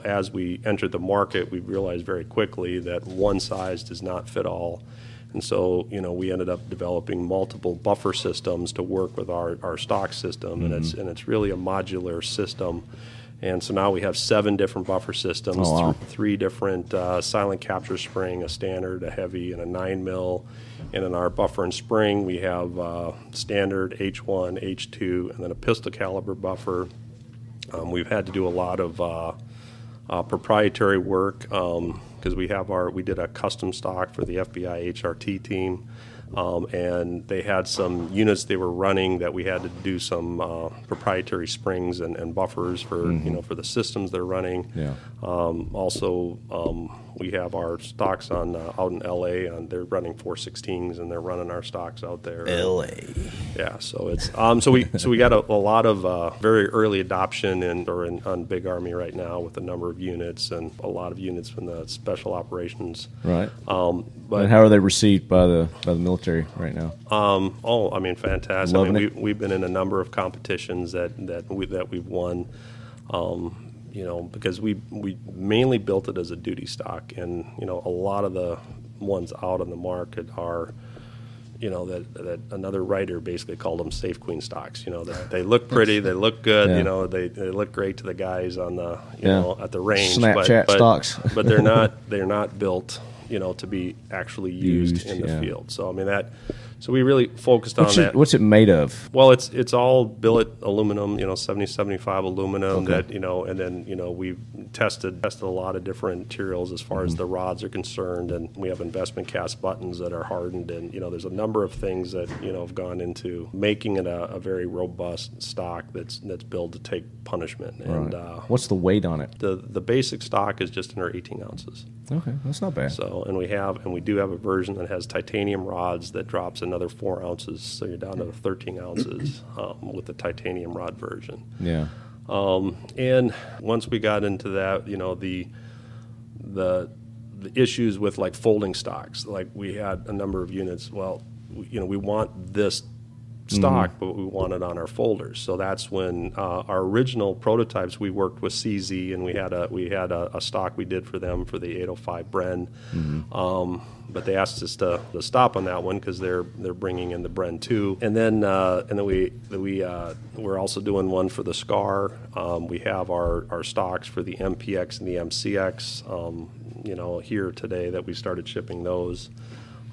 as we entered the market, we realized very quickly that one size does not fit all. And so, we ended up developing multiple buffer systems to work with our stock system, and it's really a modular system. And so now we have 7 different buffer systems, 3 different silent capture spring, a standard, a heavy, and a 9mm. And in our buffer and spring, we have standard H1, H2, and then a pistol caliber buffer. We've had to do a lot of proprietary work. Because we did a custom stock for the FBI HRT team, and they had some units they were running that we had to do some proprietary springs and buffers for for the systems they're running. Yeah. We have our stocks on out in LA, and they're running 416s, and they're running our stocks out there. LA. Yeah, so it's so we got a lot of very early adoption on Big Army right now with a number of units, and a lot of units from the special operations. Right. But and how are they received by the military right now? Fantastic. Loving it? We've been in a number of competitions that we've won. Because we mainly built it as a duty stock, and a lot of the ones out on the market are, that another writer basically called them safe queen stocks. That they look pretty, they look good, Yeah. they look great to the guys on the at the range. Snapchat stocks, but they're not built to be actually used in the field. So So we really focused on that. What's it made of? Well, it's all billet aluminum, 70-75 aluminum. Okay. That and then we've tested a lot of different materials as far as the rods are concerned, and we have investment cast buttons that are hardened, and there's a number of things that have gone into making it a very robust stock that's built to take punishment. And what's the weight on it? The basic stock is just under 18 ounces. Okay, that's not bad. So, and we do have a version that has titanium rods that drops another 4 ounces, so you're down to 13 ounces with the titanium rod version. Yeah. And once we got into that, the issues with like folding stocks, like we had a number of units. Well, we want this stock, but we want it on our folders. So that's when our original prototypes, we worked with CZ, and we had a stock we did for them for the 805 Bren. But they asked us to stop on that one because they're bringing in the Bren 2, and then we're also doing one for the Scar. We have our stocks for the MPX and the MCX. Here today that we started shipping those.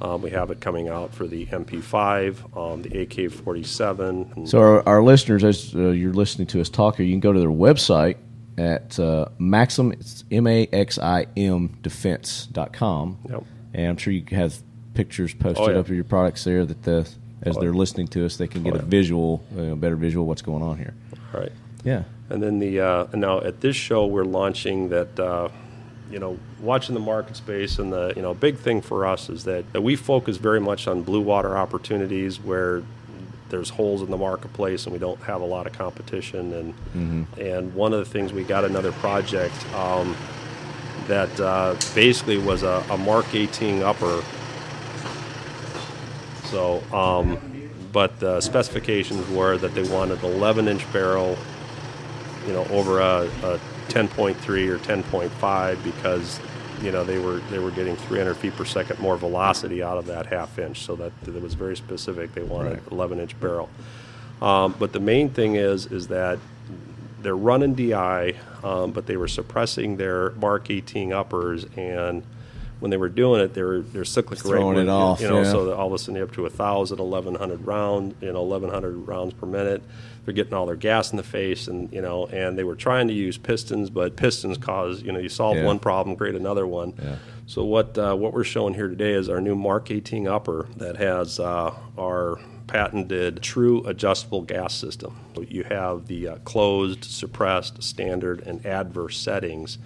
We have it coming out for the MP5, the AK-47. So our listeners, as you're listening to us talk here, you can go to their website at Maxim, it's MAXIM Defense.com. Yep. And I'm sure you have pictures posted up of your products there that as they're listening to us, they can get a visual, better visual of what's going on here. All right. Yeah. And then now at this show we're launching that. Watching the market space, and the big thing for us is that we focus very much on blue water opportunities where there's holes in the marketplace and we don't have a lot of competition. And one of the things, we got another project that basically was a Mark 18 upper. So, but the specifications were that they wanted an 11-inch barrel, over a 10.3 or 10.5 because they were getting 300 feet per second more velocity out of that half-inch. So that it was very specific. They wanted an 11-inch barrel. But the main thing is that they're running DI, but they were suppressing their Mark 18 uppers, and when they were doing it, they're cyclic rate, throwing it off, so that all of a sudden they're up to 1,000, 1,100 rounds, 1,100 rounds per minute. They're getting all their gas in the face, and and they were trying to use pistons, but pistons cause you solve one problem, create another one. Yeah. So what we're showing here today is our new Mark 18 upper that has our patented true adjustable gas system. So you have the closed, suppressed, standard, and adverse settings,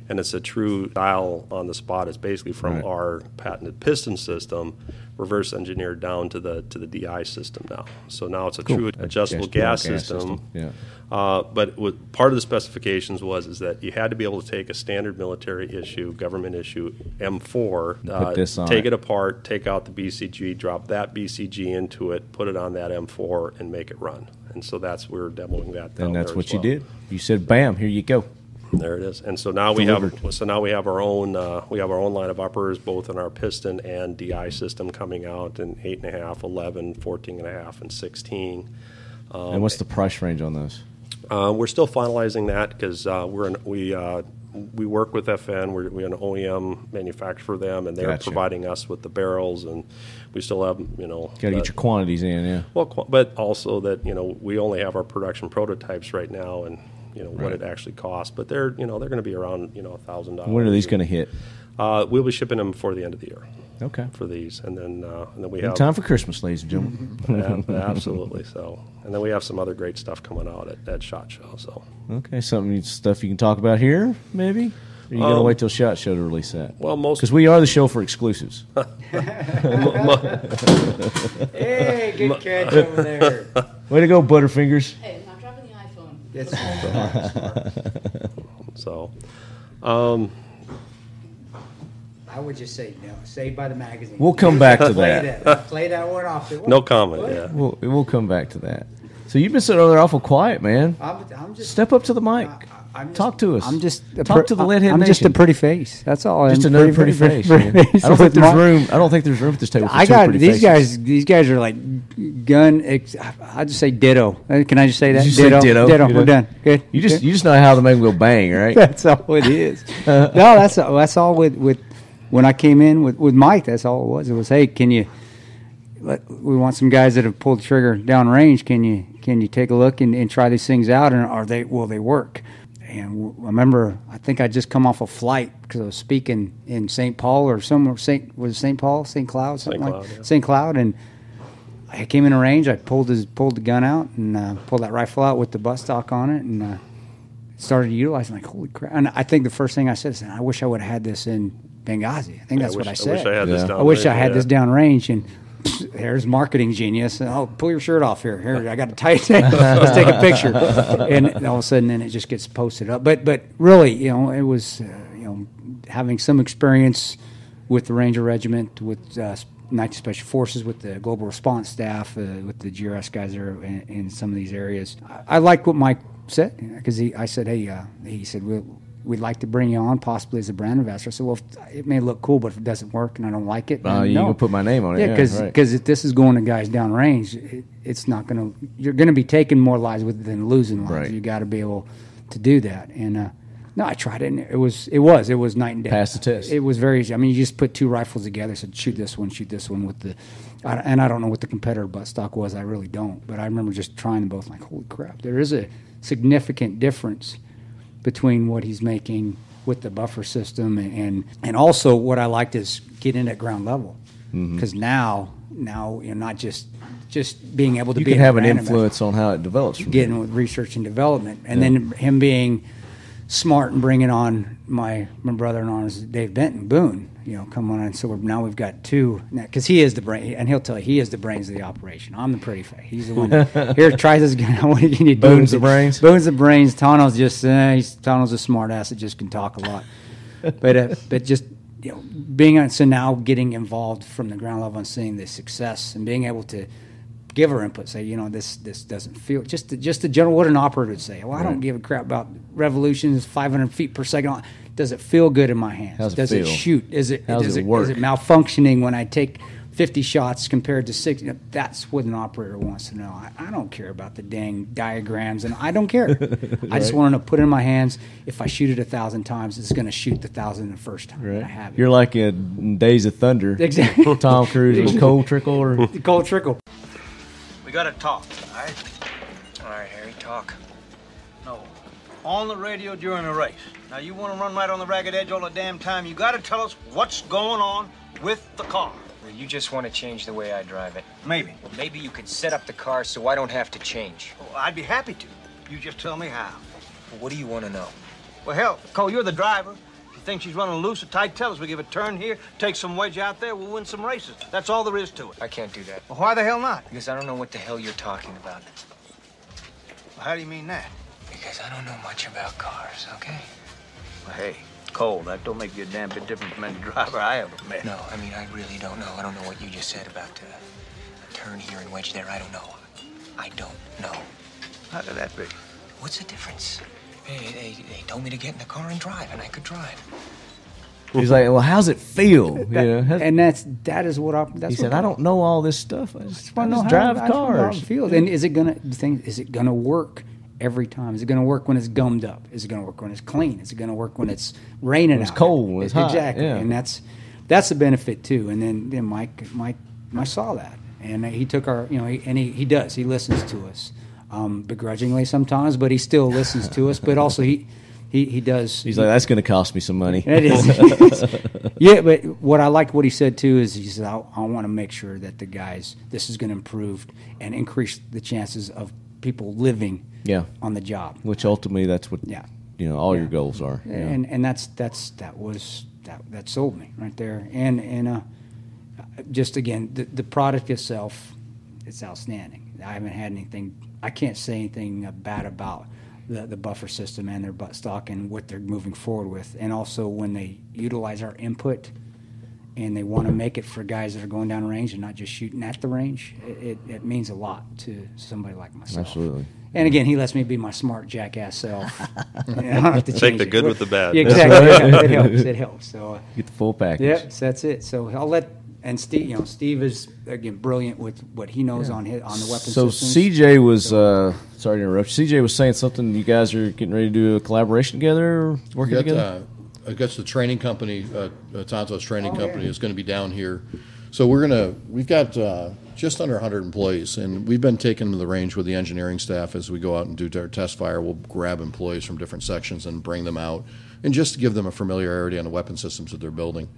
and it's a true dial on the spot. It's basically from our patented piston system reverse engineered down to the DI system now. So now it's a true adjustable gas system. Yeah. But part of the specifications is that you had to be able to take a standard military issue, government issue M4, take it apart, take out the BCG, drop that BCG into it, put it on that M4, and make it run. And so we're demoing that. And that's what you did. You said, "Bam, here you go." There it is. And so now we have our own line of uppers, both in our piston and DI system, coming out in 8.5, 11, 14.5, and 16. And what's the price range on those? We're still finalizing that because we work with FN. We're an OEM manufacturer for them, and they're providing us with the barrels, and we still have got to get your quantities in, yeah. Well, but also that we only have our production prototypes right now, and what it actually costs. But they're going to be around $1,000. When are these going to hit? We'll be shipping them before the end of the year. Okay. For these, and then we have time for Christmas, ladies and gentlemen. Yeah, absolutely. So, and then we have some other great stuff coming out at SHOT Show. So, okay, stuff you can talk about here, maybe. Or you gonna wait till SHOT Show to release that? Well, because we are the show for exclusives. Hey, good catch over there. Way to go, Butterfingers. Hey, I'm not dropping the iPhone. Yes. So, I would just say no. Saved by the Magazine. We'll come back to that. Play that one off. No comment. What? Yeah. We'll come back to that. So you've been sitting over there awful quiet, man. I'm just step up to the mic. Talk to us. I'm just talk to the Leadhead I'm Nation. just a pretty face. That's all. Just another pretty face. I don't think there's room. I don't think there's room at this table. For I got these guys. These guys are like gun. I just say ditto. Can I just say that? Ditto. Ditto. We're done. Good. You just know how to make them go bang, right? That's all it is. No, that's all with. When I came in with Mike, that's all it was. It was, hey, we want some guys that have pulled the trigger down range. Can you take a look and try these things out, and will they work? And I remember, I think I just come off a flight because I was speaking in St. Paul or somewhere. Was it St. Paul, St. Cloud, something St. Cloud, and I came in a range. I pulled the gun out and pulled that rifle out with the butt stock on it, and started utilizing. Like, holy crap! And I think the first thing I said is, I wish I would have had this in Benghazi. I think that's what I said. I wish I had this downrange, and there's marketing genius. Oh, pull your shirt off here. Here, I got a tight. Let's take a picture. And all of a sudden, then it just gets posted up. But really, it was having some experience with the Ranger Regiment, with 19th Special Forces, with the Global Response Staff, with the GRS guys there in some of these areas. I liked what Mike said, because I said, hey, he said, we'd like to bring you on possibly as a brand ambassador. I said, well, it may look cool, but if it doesn't work and I don't like it, you can put my name on it. Yeah, because if this is going to guys downrange, it's not going to. You're going to be taking more lives than losing lives. Right. You got to be able to do that. And no, I tried it. And it was night and day. Passed the test. It was very easy. I mean, you just put two rifles together. Said shoot this one with the. And I don't know what the competitor butt stock was. I really don't. But I remember just trying them both. Like, holy crap! There is a significant difference between what he's making with the buffer system and also what I liked is getting at ground level, because now you're not just being able to you can have an influence on how it develops. Getting with research and development, and then him being smart and bringing on my brother-in-law is Dave Benton Boon. Come on, so now we've got two, because he is the brain, and he'll tell you he is the brains of the operation. I'm the pretty face. He's the one. Here, try this again. What do you need? Boon's the brains. Boon's the brains. Tano's just Tano's a smart ass that just can talk a lot. But just being on, so now getting involved from the ground level and seeing the success and being able to give her input, say, this doesn't feel, just the general, what an operator would say. Well, I don't give a crap about revolutions, 500 feet per second. Does it feel good in my hands? Does it shoot? Does it work? Is it malfunctioning when I take 50 shots compared to 60? That's what an operator wants to know. I don't care about the dang diagrams, and I don't care. I just want to put it in my hands. If I shoot it 1,000 times, it's going to shoot the 1,000 the first time that I have it. You're like in Days of Thunder. Exactly. Tom Cruise was Cold Trickle. Cold Trickle. We got to talk, all right? All right, Harry, talk. No. on the radio during a race. Now, you want to run right on the ragged edge all the damn time, you got to tell us what's going on with the car. Well, you just want to change the way I drive it. Maybe. Well, maybe you could set up the car so I don't have to change. Well, I'd be happy to. You just tell me how. Well, what do you want to know? Well, hell, Cole, you're the driver. If you think she's running loose or tight, tell us. We give a turn here, take some wedge out there, we'll win some races. That's all there is to it. I can't do that. Well, why the hell not? Because I don't know what the hell you're talking about. Well, how do you mean that? Because I don't know much about cars, okay? Well, hey, Cole, that don't make you a damn bit different from any driver I ever met. No, I mean, I really don't know. I don't know what you just said about a turn here and wedge there. I don't know. I don't know. How could that be? What's the difference? They told me to get in the car and drive, and I could drive. He's like, well, how's it feel? And that is what he said. I don't know all this stuff. I just drive how cars. it feels. And is it gonna work every time? Is it gonna work when it's gummed up? Is it gonna work when it's clean? Is it gonna work when it's raining? When it's cold. When it's hot. Exactly. Yeah. And that's the benefit too. And then Mike saw that, and he took our, he does. He listens to us. Begrudgingly sometimes, but he still listens to us. But also he does. He's like, that's going to cost me some money. It is. Yeah, but what I liked what he said too is he said, I want to make sure that the guys, this is going to improve and increase the chances of people living on the job. Which ultimately that's what all your goals are. And that sold me right there. And just again, the product itself, it's outstanding. I haven't had anything. I can't say anything bad about the buffer system and their butt stock and what they're moving forward with. And also when they utilize our input and they want to make it for guys that are going down range and not just shooting at the range, it means a lot to somebody like myself. Absolutely. And again, he lets me be my smart jackass self. I don't have to take the good with the bad. Yeah, exactly. Right. It helps. So get the full package. Yep, that's it. So I'll let. And Steve, Steve is again brilliant with what he knows on the weapon systems. systems. CJ was sorry to interrupt. CJ was saying something. You guys are getting ready to do a collaboration together, working together. I guess the training company, Tanto's training company, is going to be down here. So we've got just under 100 employees, and we've been taking to the range with the engineering staff as we go out and do our test fire. We'll grab employees from different sections and bring them out, and just to give them a familiarity on the weapon systems that they're building.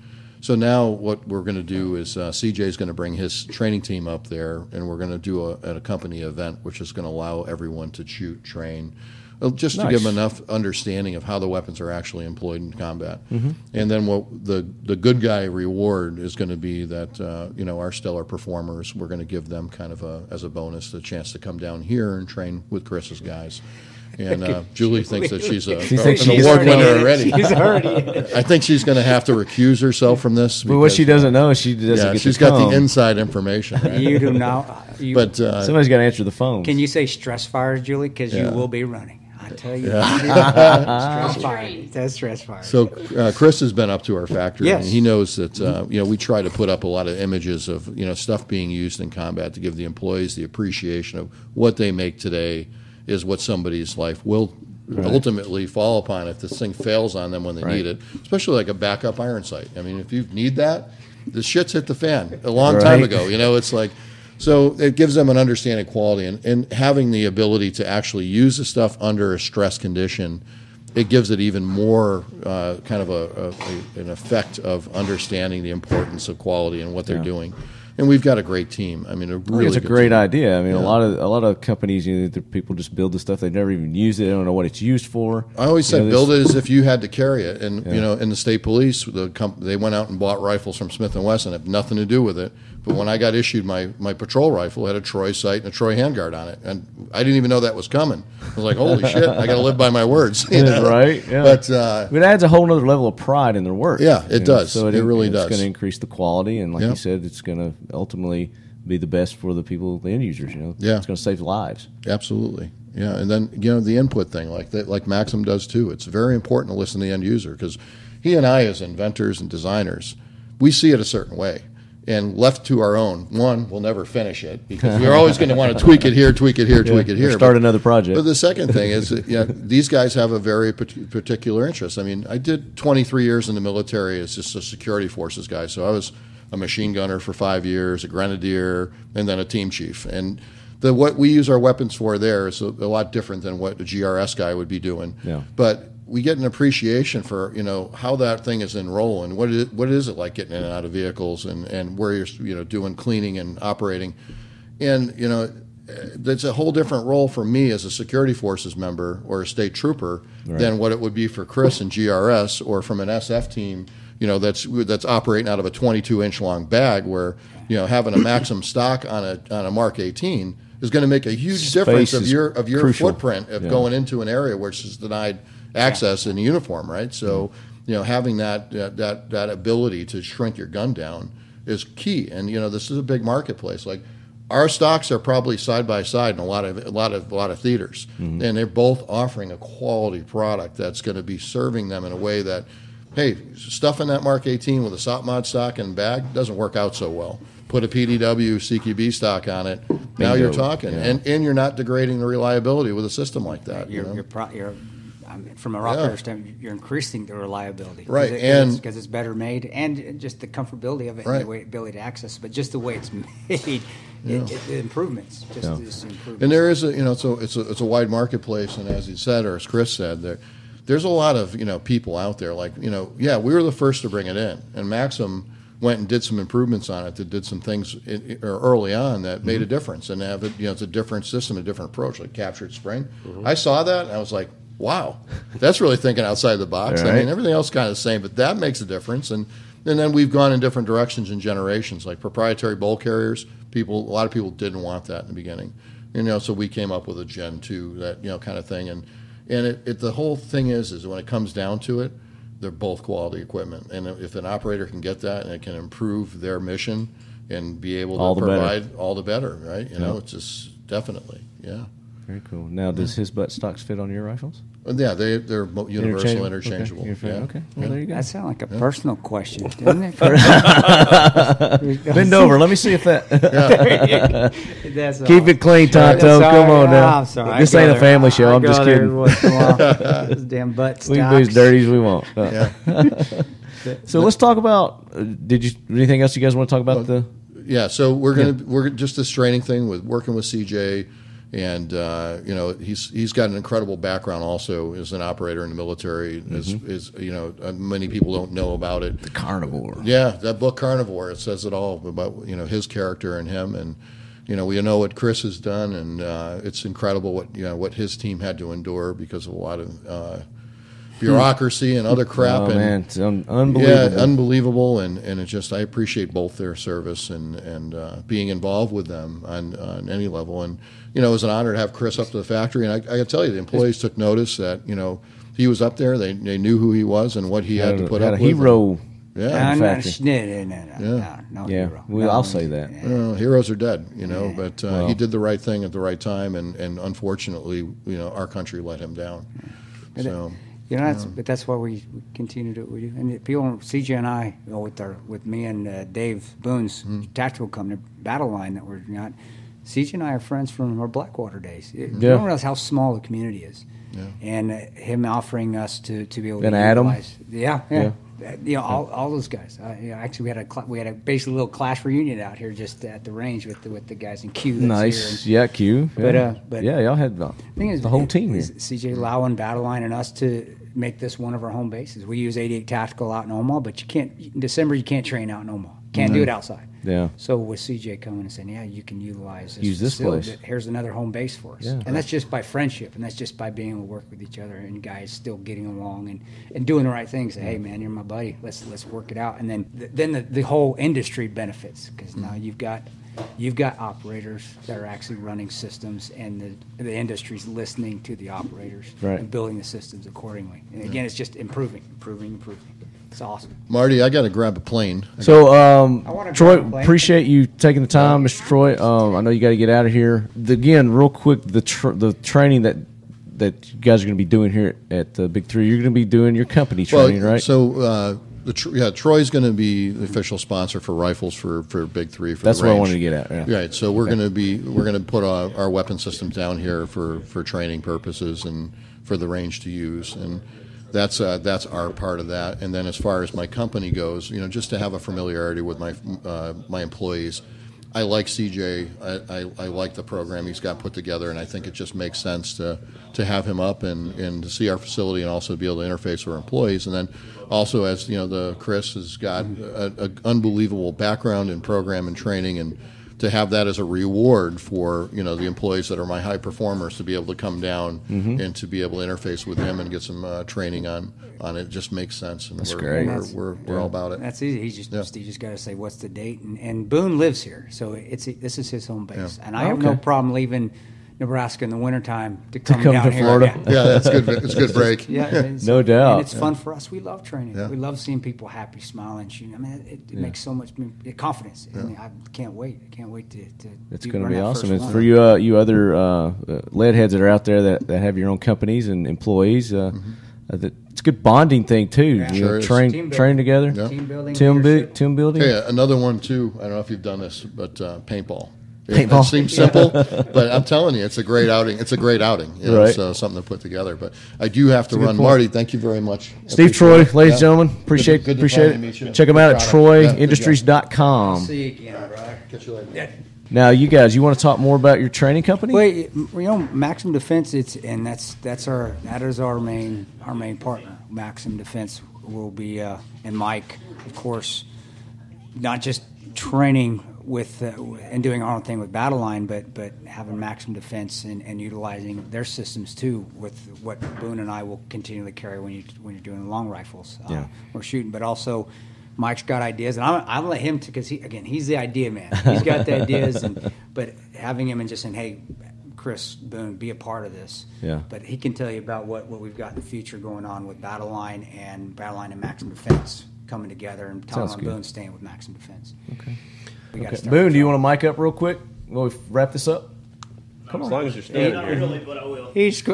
So now what we're going to do is CJ is going to bring his training team up there, and we're going to do a company event, which is going to allow everyone to shoot, train, just to give them enough understanding of how the weapons are actually employed in combat. Mm-hmm. And then what the good guy reward is going to be that our stellar performers, we're going to give them kind of as a bonus the chance to come down here and train with Chris's guys. And Julie thinks that she's an award winner already. She's already. I think she's going to have to recuse herself from this. But what she doesn't know is she doesn't get she's to come. got the inside information. Right? You do not. But somebody's got to answer the phone. Can you say stress fires, Julie? Because you will be running. I tell you. Stress fire. That's stress fire. So Chris has been up to our factory, yes. and he knows that we try to put up a lot of images of stuff being used in combat to give the employees the appreciation of what they make today is what somebody's life will ultimately fall upon if this thing fails on them when they need it, especially like a backup iron sight. I mean, if you need that, the shit's hit the fan a long time ago. It's like, so it gives them an understanding of quality and having the ability to actually use the stuff under a stress condition. It gives it even more kind of an effect of understanding the importance of quality and what they're doing. And we've got a great team. I mean, it's a great idea. I mean, a lot of companies, people just build the stuff. They've never even used it. They don't know what it's used for. I always said build it as if you had to carry it. And in the state police, they went out and bought rifles from Smith & Wesson. It had nothing to do with it. But when I got issued my patrol rifle, it had a Troy sight and a Troy handguard on it, and I didn't even know that was coming. I was like, "Holy shit! I got to live by my words." Right? Yeah. But it adds a whole other level of pride in their work. Yeah, it does. So it really does. It's going to increase the quality, and like you said, it's going to ultimately be the best for the people, the end users. It's going to save lives. Absolutely. Yeah, and then the input thing, like Maxim does too. It's very important to listen to the end user because he and I, as inventors and designers, we see it a certain way. And left to our own, we'll never finish it because we're always going to want to tweak it here, tweak it here, tweak it here. Start another project. But the second thing is these guys have a very particular interest. I mean, I did 23 years in the military as just a security forces guy. So I was a machine gunner for 5 years, a grenadier, and then a team chief. And what we use our weapons for there is a lot different than what the GRS guy would be doing. Yeah. But we get an appreciation for, how that thing is in roll and what is it like getting in and out of vehicles and where you're, doing cleaning and operating. And, that's a whole different role for me as a security forces member or a state trooper than what it would be for Kris and GRS or from an SF team, that's operating out of a 22-inch long bag where, having a Maxim stock on a Mark 18 is going to make a huge difference of your crucial. footprint of going into an area which is denied access in a uniform, right? So, having that ability to shrink your gun down is key. And this is a big marketplace. Like our stocks are probably side by side in a lot of theaters, and they're both offering a quality product that's going to be serving them in a way that, hey, stuff in that Mark 18 with a SOP mod stock and bag doesn't work out so well. Put a PDW CQB stock on it. Now you're talking, and you're not degrading the reliability with a system like that. From a operator standpoint, you're increasing the reliability, right? Because it's better made, and just the comfortability of it, and the ability to access. But just the way it's made, it improvements. Just improvements. And there is it's a wide marketplace, and as he said, or as Kris said, there's a lot of people out there. Like we were the first to bring it in, and Maxim went and did some improvements on it that did some things early on that made a difference, and have it. It's a different system, a different approach, like captured spring. I saw that, and I was like, wow, that's really thinking outside the box. Right. I mean, everything else kind of the same, but that makes a difference. And then we've gone in different directions in generations, like proprietary bowl carriers. A lot of people didn't want that in the beginning, so we came up with a Gen 2, that kind of thing. And the whole thing is when it comes down to it, they're both quality equipment. And if an operator can get that and it can improve their mission and be able to provide all the better, right? It's just definitely, Very cool. Now, does his butt stocks fit on your rifles? Yeah, they're universal, interchangeable. Okay. Well, there you go. That sounds like a personal question, doesn't it? Bend over. Let me see if that. Keep it clean, Tanto. Come on now. I'm sorry. This ain't a family show. I'm just kidding. Those damn butt stocks. We can be as dirty as we want. So let's talk about. Anything else you guys want to talk about? So we're just this training thing with working with CJ. And he's got an incredible background also as an operator in the military. Many people don't know about it. The Carnivore. Yeah, that book Carnivore, it says it all about his character and him, and we know what Kris has done, and it's incredible what his team had to endure because of a lot of bureaucracy and other crap. Oh, and man, it's unbelievable. Yeah, unbelievable, and it's just I appreciate both their service and being involved with them on any level. And it was an honor to have Kris up to the factory, and I got to tell you, the employees took notice that he was up there. They knew who he was and what he had to put up with. A hero. Yeah, no hero. Well, I'll say that. Heroes are dead, but he did the right thing at the right time, and unfortunately, our country let him down. So. But that's why we continue to do what we do. And people, CJ and I, with me and Dave Boone's tactical company, Battleline, that we're not. CJ and I are friends from our Blackwater days. You don't realize how small the community is, and him offering us to be able to utilize. Adam. All those guys. Actually, we had a basically little class reunion out here just at the range with the guys in Q. Nice, Q. But y'all had the whole team here. CJ allowing Battleline and us to make this one of our home bases. We use 88 Tactical out in Omaha, but in December you can't train out in Omaha. Can't do it outside. Yeah. So with CJ coming and saying, you can utilize this place. Here's another home base for us. Yeah. And that's just by friendship, and that's just by being able to work with each other and guys still getting along and doing the right things. Say, hey man, you're my buddy. Let's work it out. And then the whole industry benefits because now you've got operators that are actually running systems, and the industry's listening to the operators and building the systems accordingly. And again, it's just improving. It's awesome. Marty, I got to grab a plane. So, Troy, appreciate you taking the time, Mr. Troy. I know you got to get out of here. Again, real quick, the training that you guys are going to be doing here at the Big Three, you're going to be doing your company training, right? So, Troy's going to be the official sponsor for rifles for Big Three. That's what I wanted to get at. Yeah. Right. So we're going to put our weapon systems down here for training purposes and for the range to use, and that's our part of that. And then as far as my company goes, just to have a familiarity with my employees, I like CJ. I like the program he's got put together, and I think it just makes sense to have him up and to see our facility and also be able to interface with our employees. And then also, as the Kris has got an unbelievable background in program and training, and to have that as a reward for the employees that are my high performers to be able to come down and to be able to interface with him and get some training on it just makes sense. And that's great. We're all about it. That's easy. He just got to say what's the date, and Boone lives here, so this is his home base, and I have no problem leaving Nebraska in the wintertime to come down to here. Florida. Yeah, that's good. It's a good break. No doubt. And it's fun for us. We love training. Yeah. We love seeing people happy, smiling, shooting. I mean, it makes so much confidence. I mean, I can't wait. I can't wait to it's going to be awesome. And for you other lead heads that are out there that have your own companies and employees, it's a good bonding thing too. Yeah. Sure train together. Yeah. Team building. Team building. Hey, another one too. I don't know if you've done this, but paintball. Paintball. It seems simple, but I'm telling you, it's a great outing. It's a great outing. Right. So something to put together. But I do have to run. Marty, thank you very much. Steve Troy, ladies and gentlemen, appreciate it. Check them out at troyindustries.com. See you again, bro. Catch you later. Yeah. Now, you guys, you want to talk more about your training company? Well, Maxim Defense. That is our main partner. Maxim Defense will be, and Mike, of course, not just training with and doing our own thing with Battleline, but having Maxim Defense and utilizing their systems too with what Boone and I will continually carry when you're doing long rifles. We're shooting, but also Mike's got ideas, and I'll let him because he's the idea man. He's got the ideas, but having him and just saying, hey, Kris, Boone, be a part of this. Yeah. But he can tell you about what we've got in the future going on with Battleline and Maxim Defense coming together, and Tanto and Boon staying with Maxim Defense. Okay. Boone, do you want to mic up real quick? We'll wrap this up. Come on. As long as you're standing Not here. really, but I will. Not really,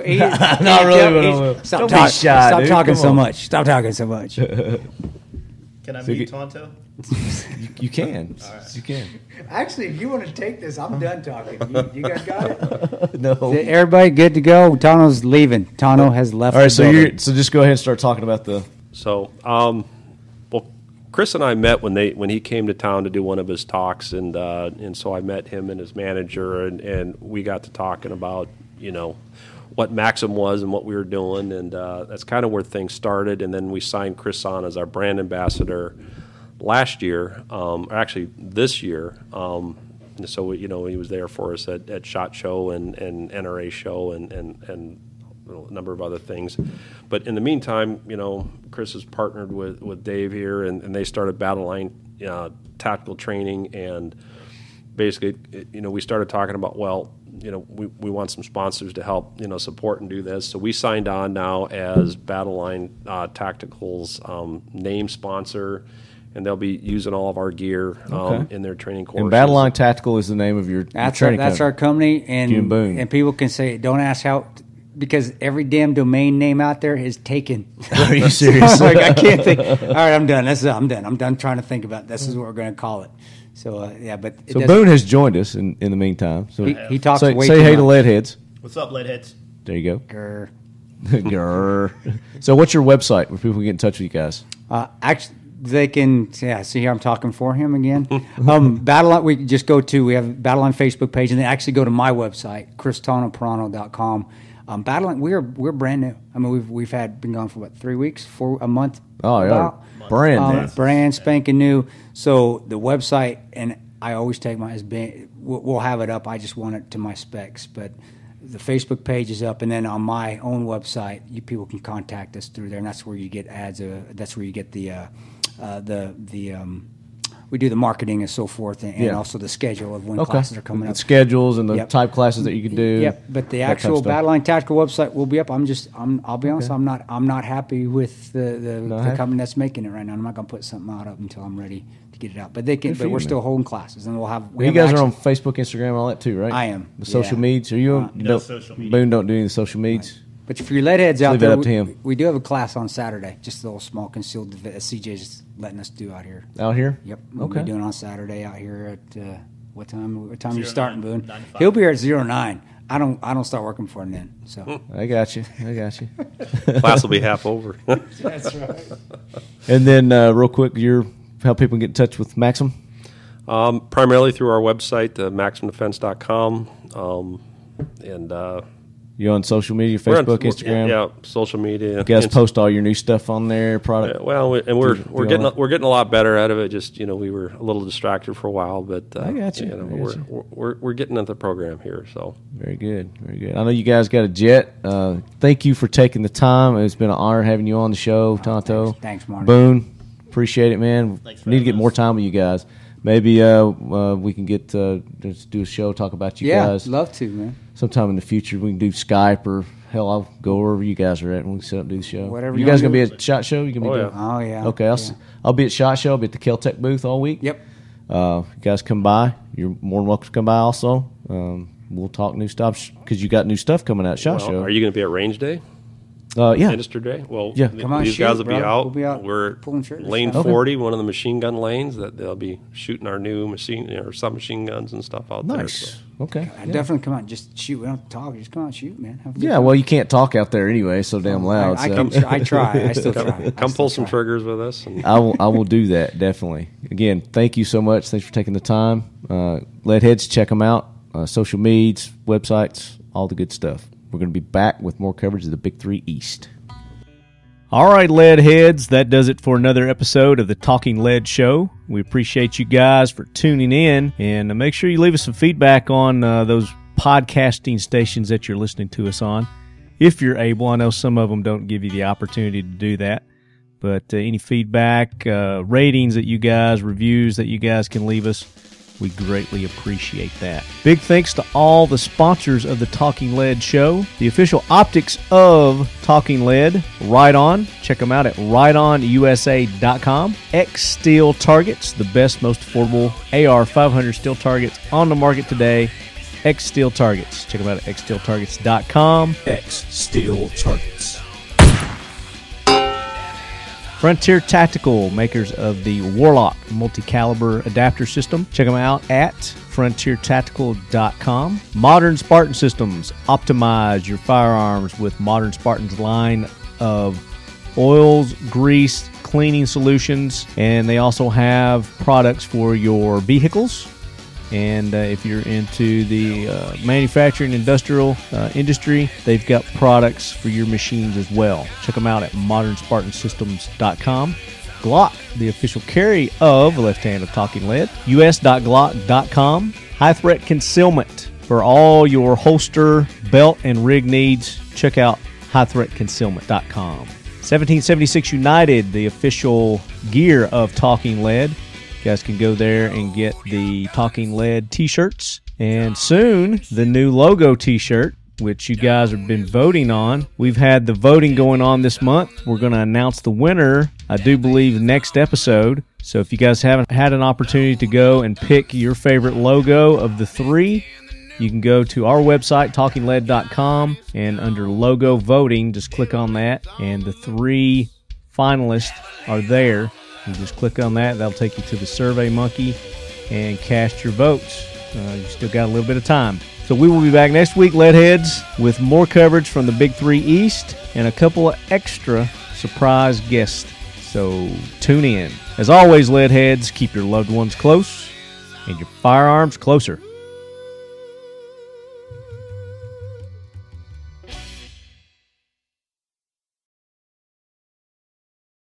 but I will. Stop Don't be shy, Stop dude. talking Come so on. much. Stop talking so much. Can I meet Tonto? You can. Right. You can. Actually, if you want to take this, I'm done talking. You guys got it? No. Everybody good to go? Tano's leaving. Tano has left. All right, the so just go ahead and start talking about the. So, well, Kris and I met when he came to town to do one of his talks, and so I met him and his manager, and we got to talking about what Maxim was and what we were doing, and that's kind of where things started. And then we signed Kris on as our brand ambassador last year, actually this year. So he was there for us at SHOT Show and NRA Show and a number of other things. But in the meantime, Kris has partnered with Dave here, and they started Battleline tactical training. And basically, we started talking about, we want some sponsors to help, support and do this. So we signed on now as Battleline Tactical's name sponsor, and they'll be using all of our gear in their training courses. And Battleline Tactical is the name of your training That's our company, and and people can say, don't ask how, because every damn domain name out there is taken. Are you serious? So I can't think. All right, I'm done. I'm done. I'm done trying to think about this is what we're going to call it. So but so Boone has joined us in the meantime. So he talks say way say too hey much. to Leadheads. What's up, Leadheads? There you go. Grr. Grr. So what's your website where people can get in touch with you guys? Actually, they can. Yeah, see here I'm talking for him again. Battleline. We just go to. We have Battleline Facebook page, and they actually go to my website, KrisTanoParonto.com. Battleline. We're brand new. I mean, we've been gone for 3 weeks, a month. Oh yeah, brand spanking new. So the website, and I always take we'll have it up. I just want it to my specs, but the Facebook page is up, and then on my own website, people can contact us through there, and that's where you get ads. That's where you get we do the marketing and so forth, and also the schedule of when classes are coming up. The schedules and the type classes that you can do. Yep, but the actual Battleline Tactical website will be up. I'll be honest, I'm not happy with the company that's making it right now. I'm not going to put something out up until I'm ready to get it out. But we're still holding classes, and you guys are on Facebook, Instagram, and all that too, right? I am. The social medias. Are you? No social media. Boone don't do any of the social medias. Right. But for your lead heads out leave there, it up to him. We do have a class on Saturday, just a little small concealed CJ's letting us do out here. Out here? Yep. We'll be doing on Saturday out here at what time? What time are you starting, Boone? 9 to 5. He'll be here at 09. I don't start working for him then. So I got you. Class will be half over. That's right. And then real quick, how people can get in touch with Maxim? Primarily through our website, MaximDefense.com, and you on social media, Facebook, Instagram? Yeah, social media. You guys post all your new stuff on there, product. We're getting a lot better out of it. Just we were a little distracted for a while, but I got you. We're getting into the program here. So very good. I know you guys got a jet. Thank you for taking the time. It's been an honor having you on the show, Tanto. Thanks, Marty. Boon, appreciate it, man. Need to get more time with you guys. Maybe we can get just do a show, talk about you guys. Yeah, love to, man. Sometime in the future, we can do Skype or hell, I'll go wherever you guys are at and we can set up and do the show. Whatever. You guys gonna be at SHOT Show? You gonna be Oh yeah. Okay, I'll be at SHOT Show. I'll be at the Kel-Tec booth all week. Yep. You guys come by. You're more than welcome to come by. Also, we'll talk new stuff because you got new stuff coming out at SHOT Show. Are you going to be at Range Day? Yeah. Industry Day? Well, yeah. Come on, these guys will be out. We'll be out We're pulling triggers. lane 40, one of the machine gun lanes that they'll be shooting our new machine or submachine guns and stuff out there. Nice. So. Okay. Definitely come on. Just shoot. We don't have to talk. Just come on, shoot, man. Have a good Yeah. time. Well, you can't talk out there anyway. So damn loud. I try. I still try. Come pull some triggers with us. And I will do that definitely. Again, thank you so much. Thanks for taking the time. Leadheads, check them out. Social medias, websites, all the good stuff. We're going to be back with more coverage of the Big 3 East. All right, lead heads, that does it for another episode of the Talking Lead Show. We appreciate you guys for tuning in, and make sure you leave us some feedback on those podcasting stations that you're listening to us on, if you're able. I know some of them don't give you the opportunity to do that, but any feedback, ratings that you guys, reviews that you guys can leave us, we greatly appreciate that. Big thanks to all the sponsors of the Talking Lead Show. The official optics of Talking Lead, Right On. Check them out at rightonusa.com. X Steel Targets, the best, most affordable AR500 steel targets on the market today. X Steel Targets. Check them out at xsteeltargets.com. X Steel Targets. Frontier Tactical, makers of the Warlock multi-caliber adapter system. Check them out at frontiertactical.com. Modern Spartan Systems. Optimize your firearms with Modern Spartan's line of oils, grease, cleaning solutions, and they also have products for your vehicles. And if you're into the manufacturing industrial industry, they've got products for your machines as well. Check them out at modernspartansystems.com. Glock, the official carry of Left Hand of Talking Lead, us.glock.com. High Threat Concealment for all your holster, belt, and rig needs. Check out highthreatconcealment.com. 1776 United, the official gear of Talking Lead. You guys can go there and get the Talking Lead t-shirts, and soon the new logo t-shirt, which you guys have been voting on. We've had the voting going on this month. We're going to announce the winner, I do believe, next episode. So if you guys haven't had an opportunity to go and pick your favorite logo of the three, you can go to our website, talkinglead.com, and under logo voting, just click on that, and the three finalists are there. You just click on that. That'll take you to the Survey Monkey and cast your votes. You still got a little bit of time. So we will be back next week, Leadheads, with more coverage from the Big 3 East and a couple of extra surprise guests. So tune in. As always, Leadheads, keep your loved ones close and your firearms closer.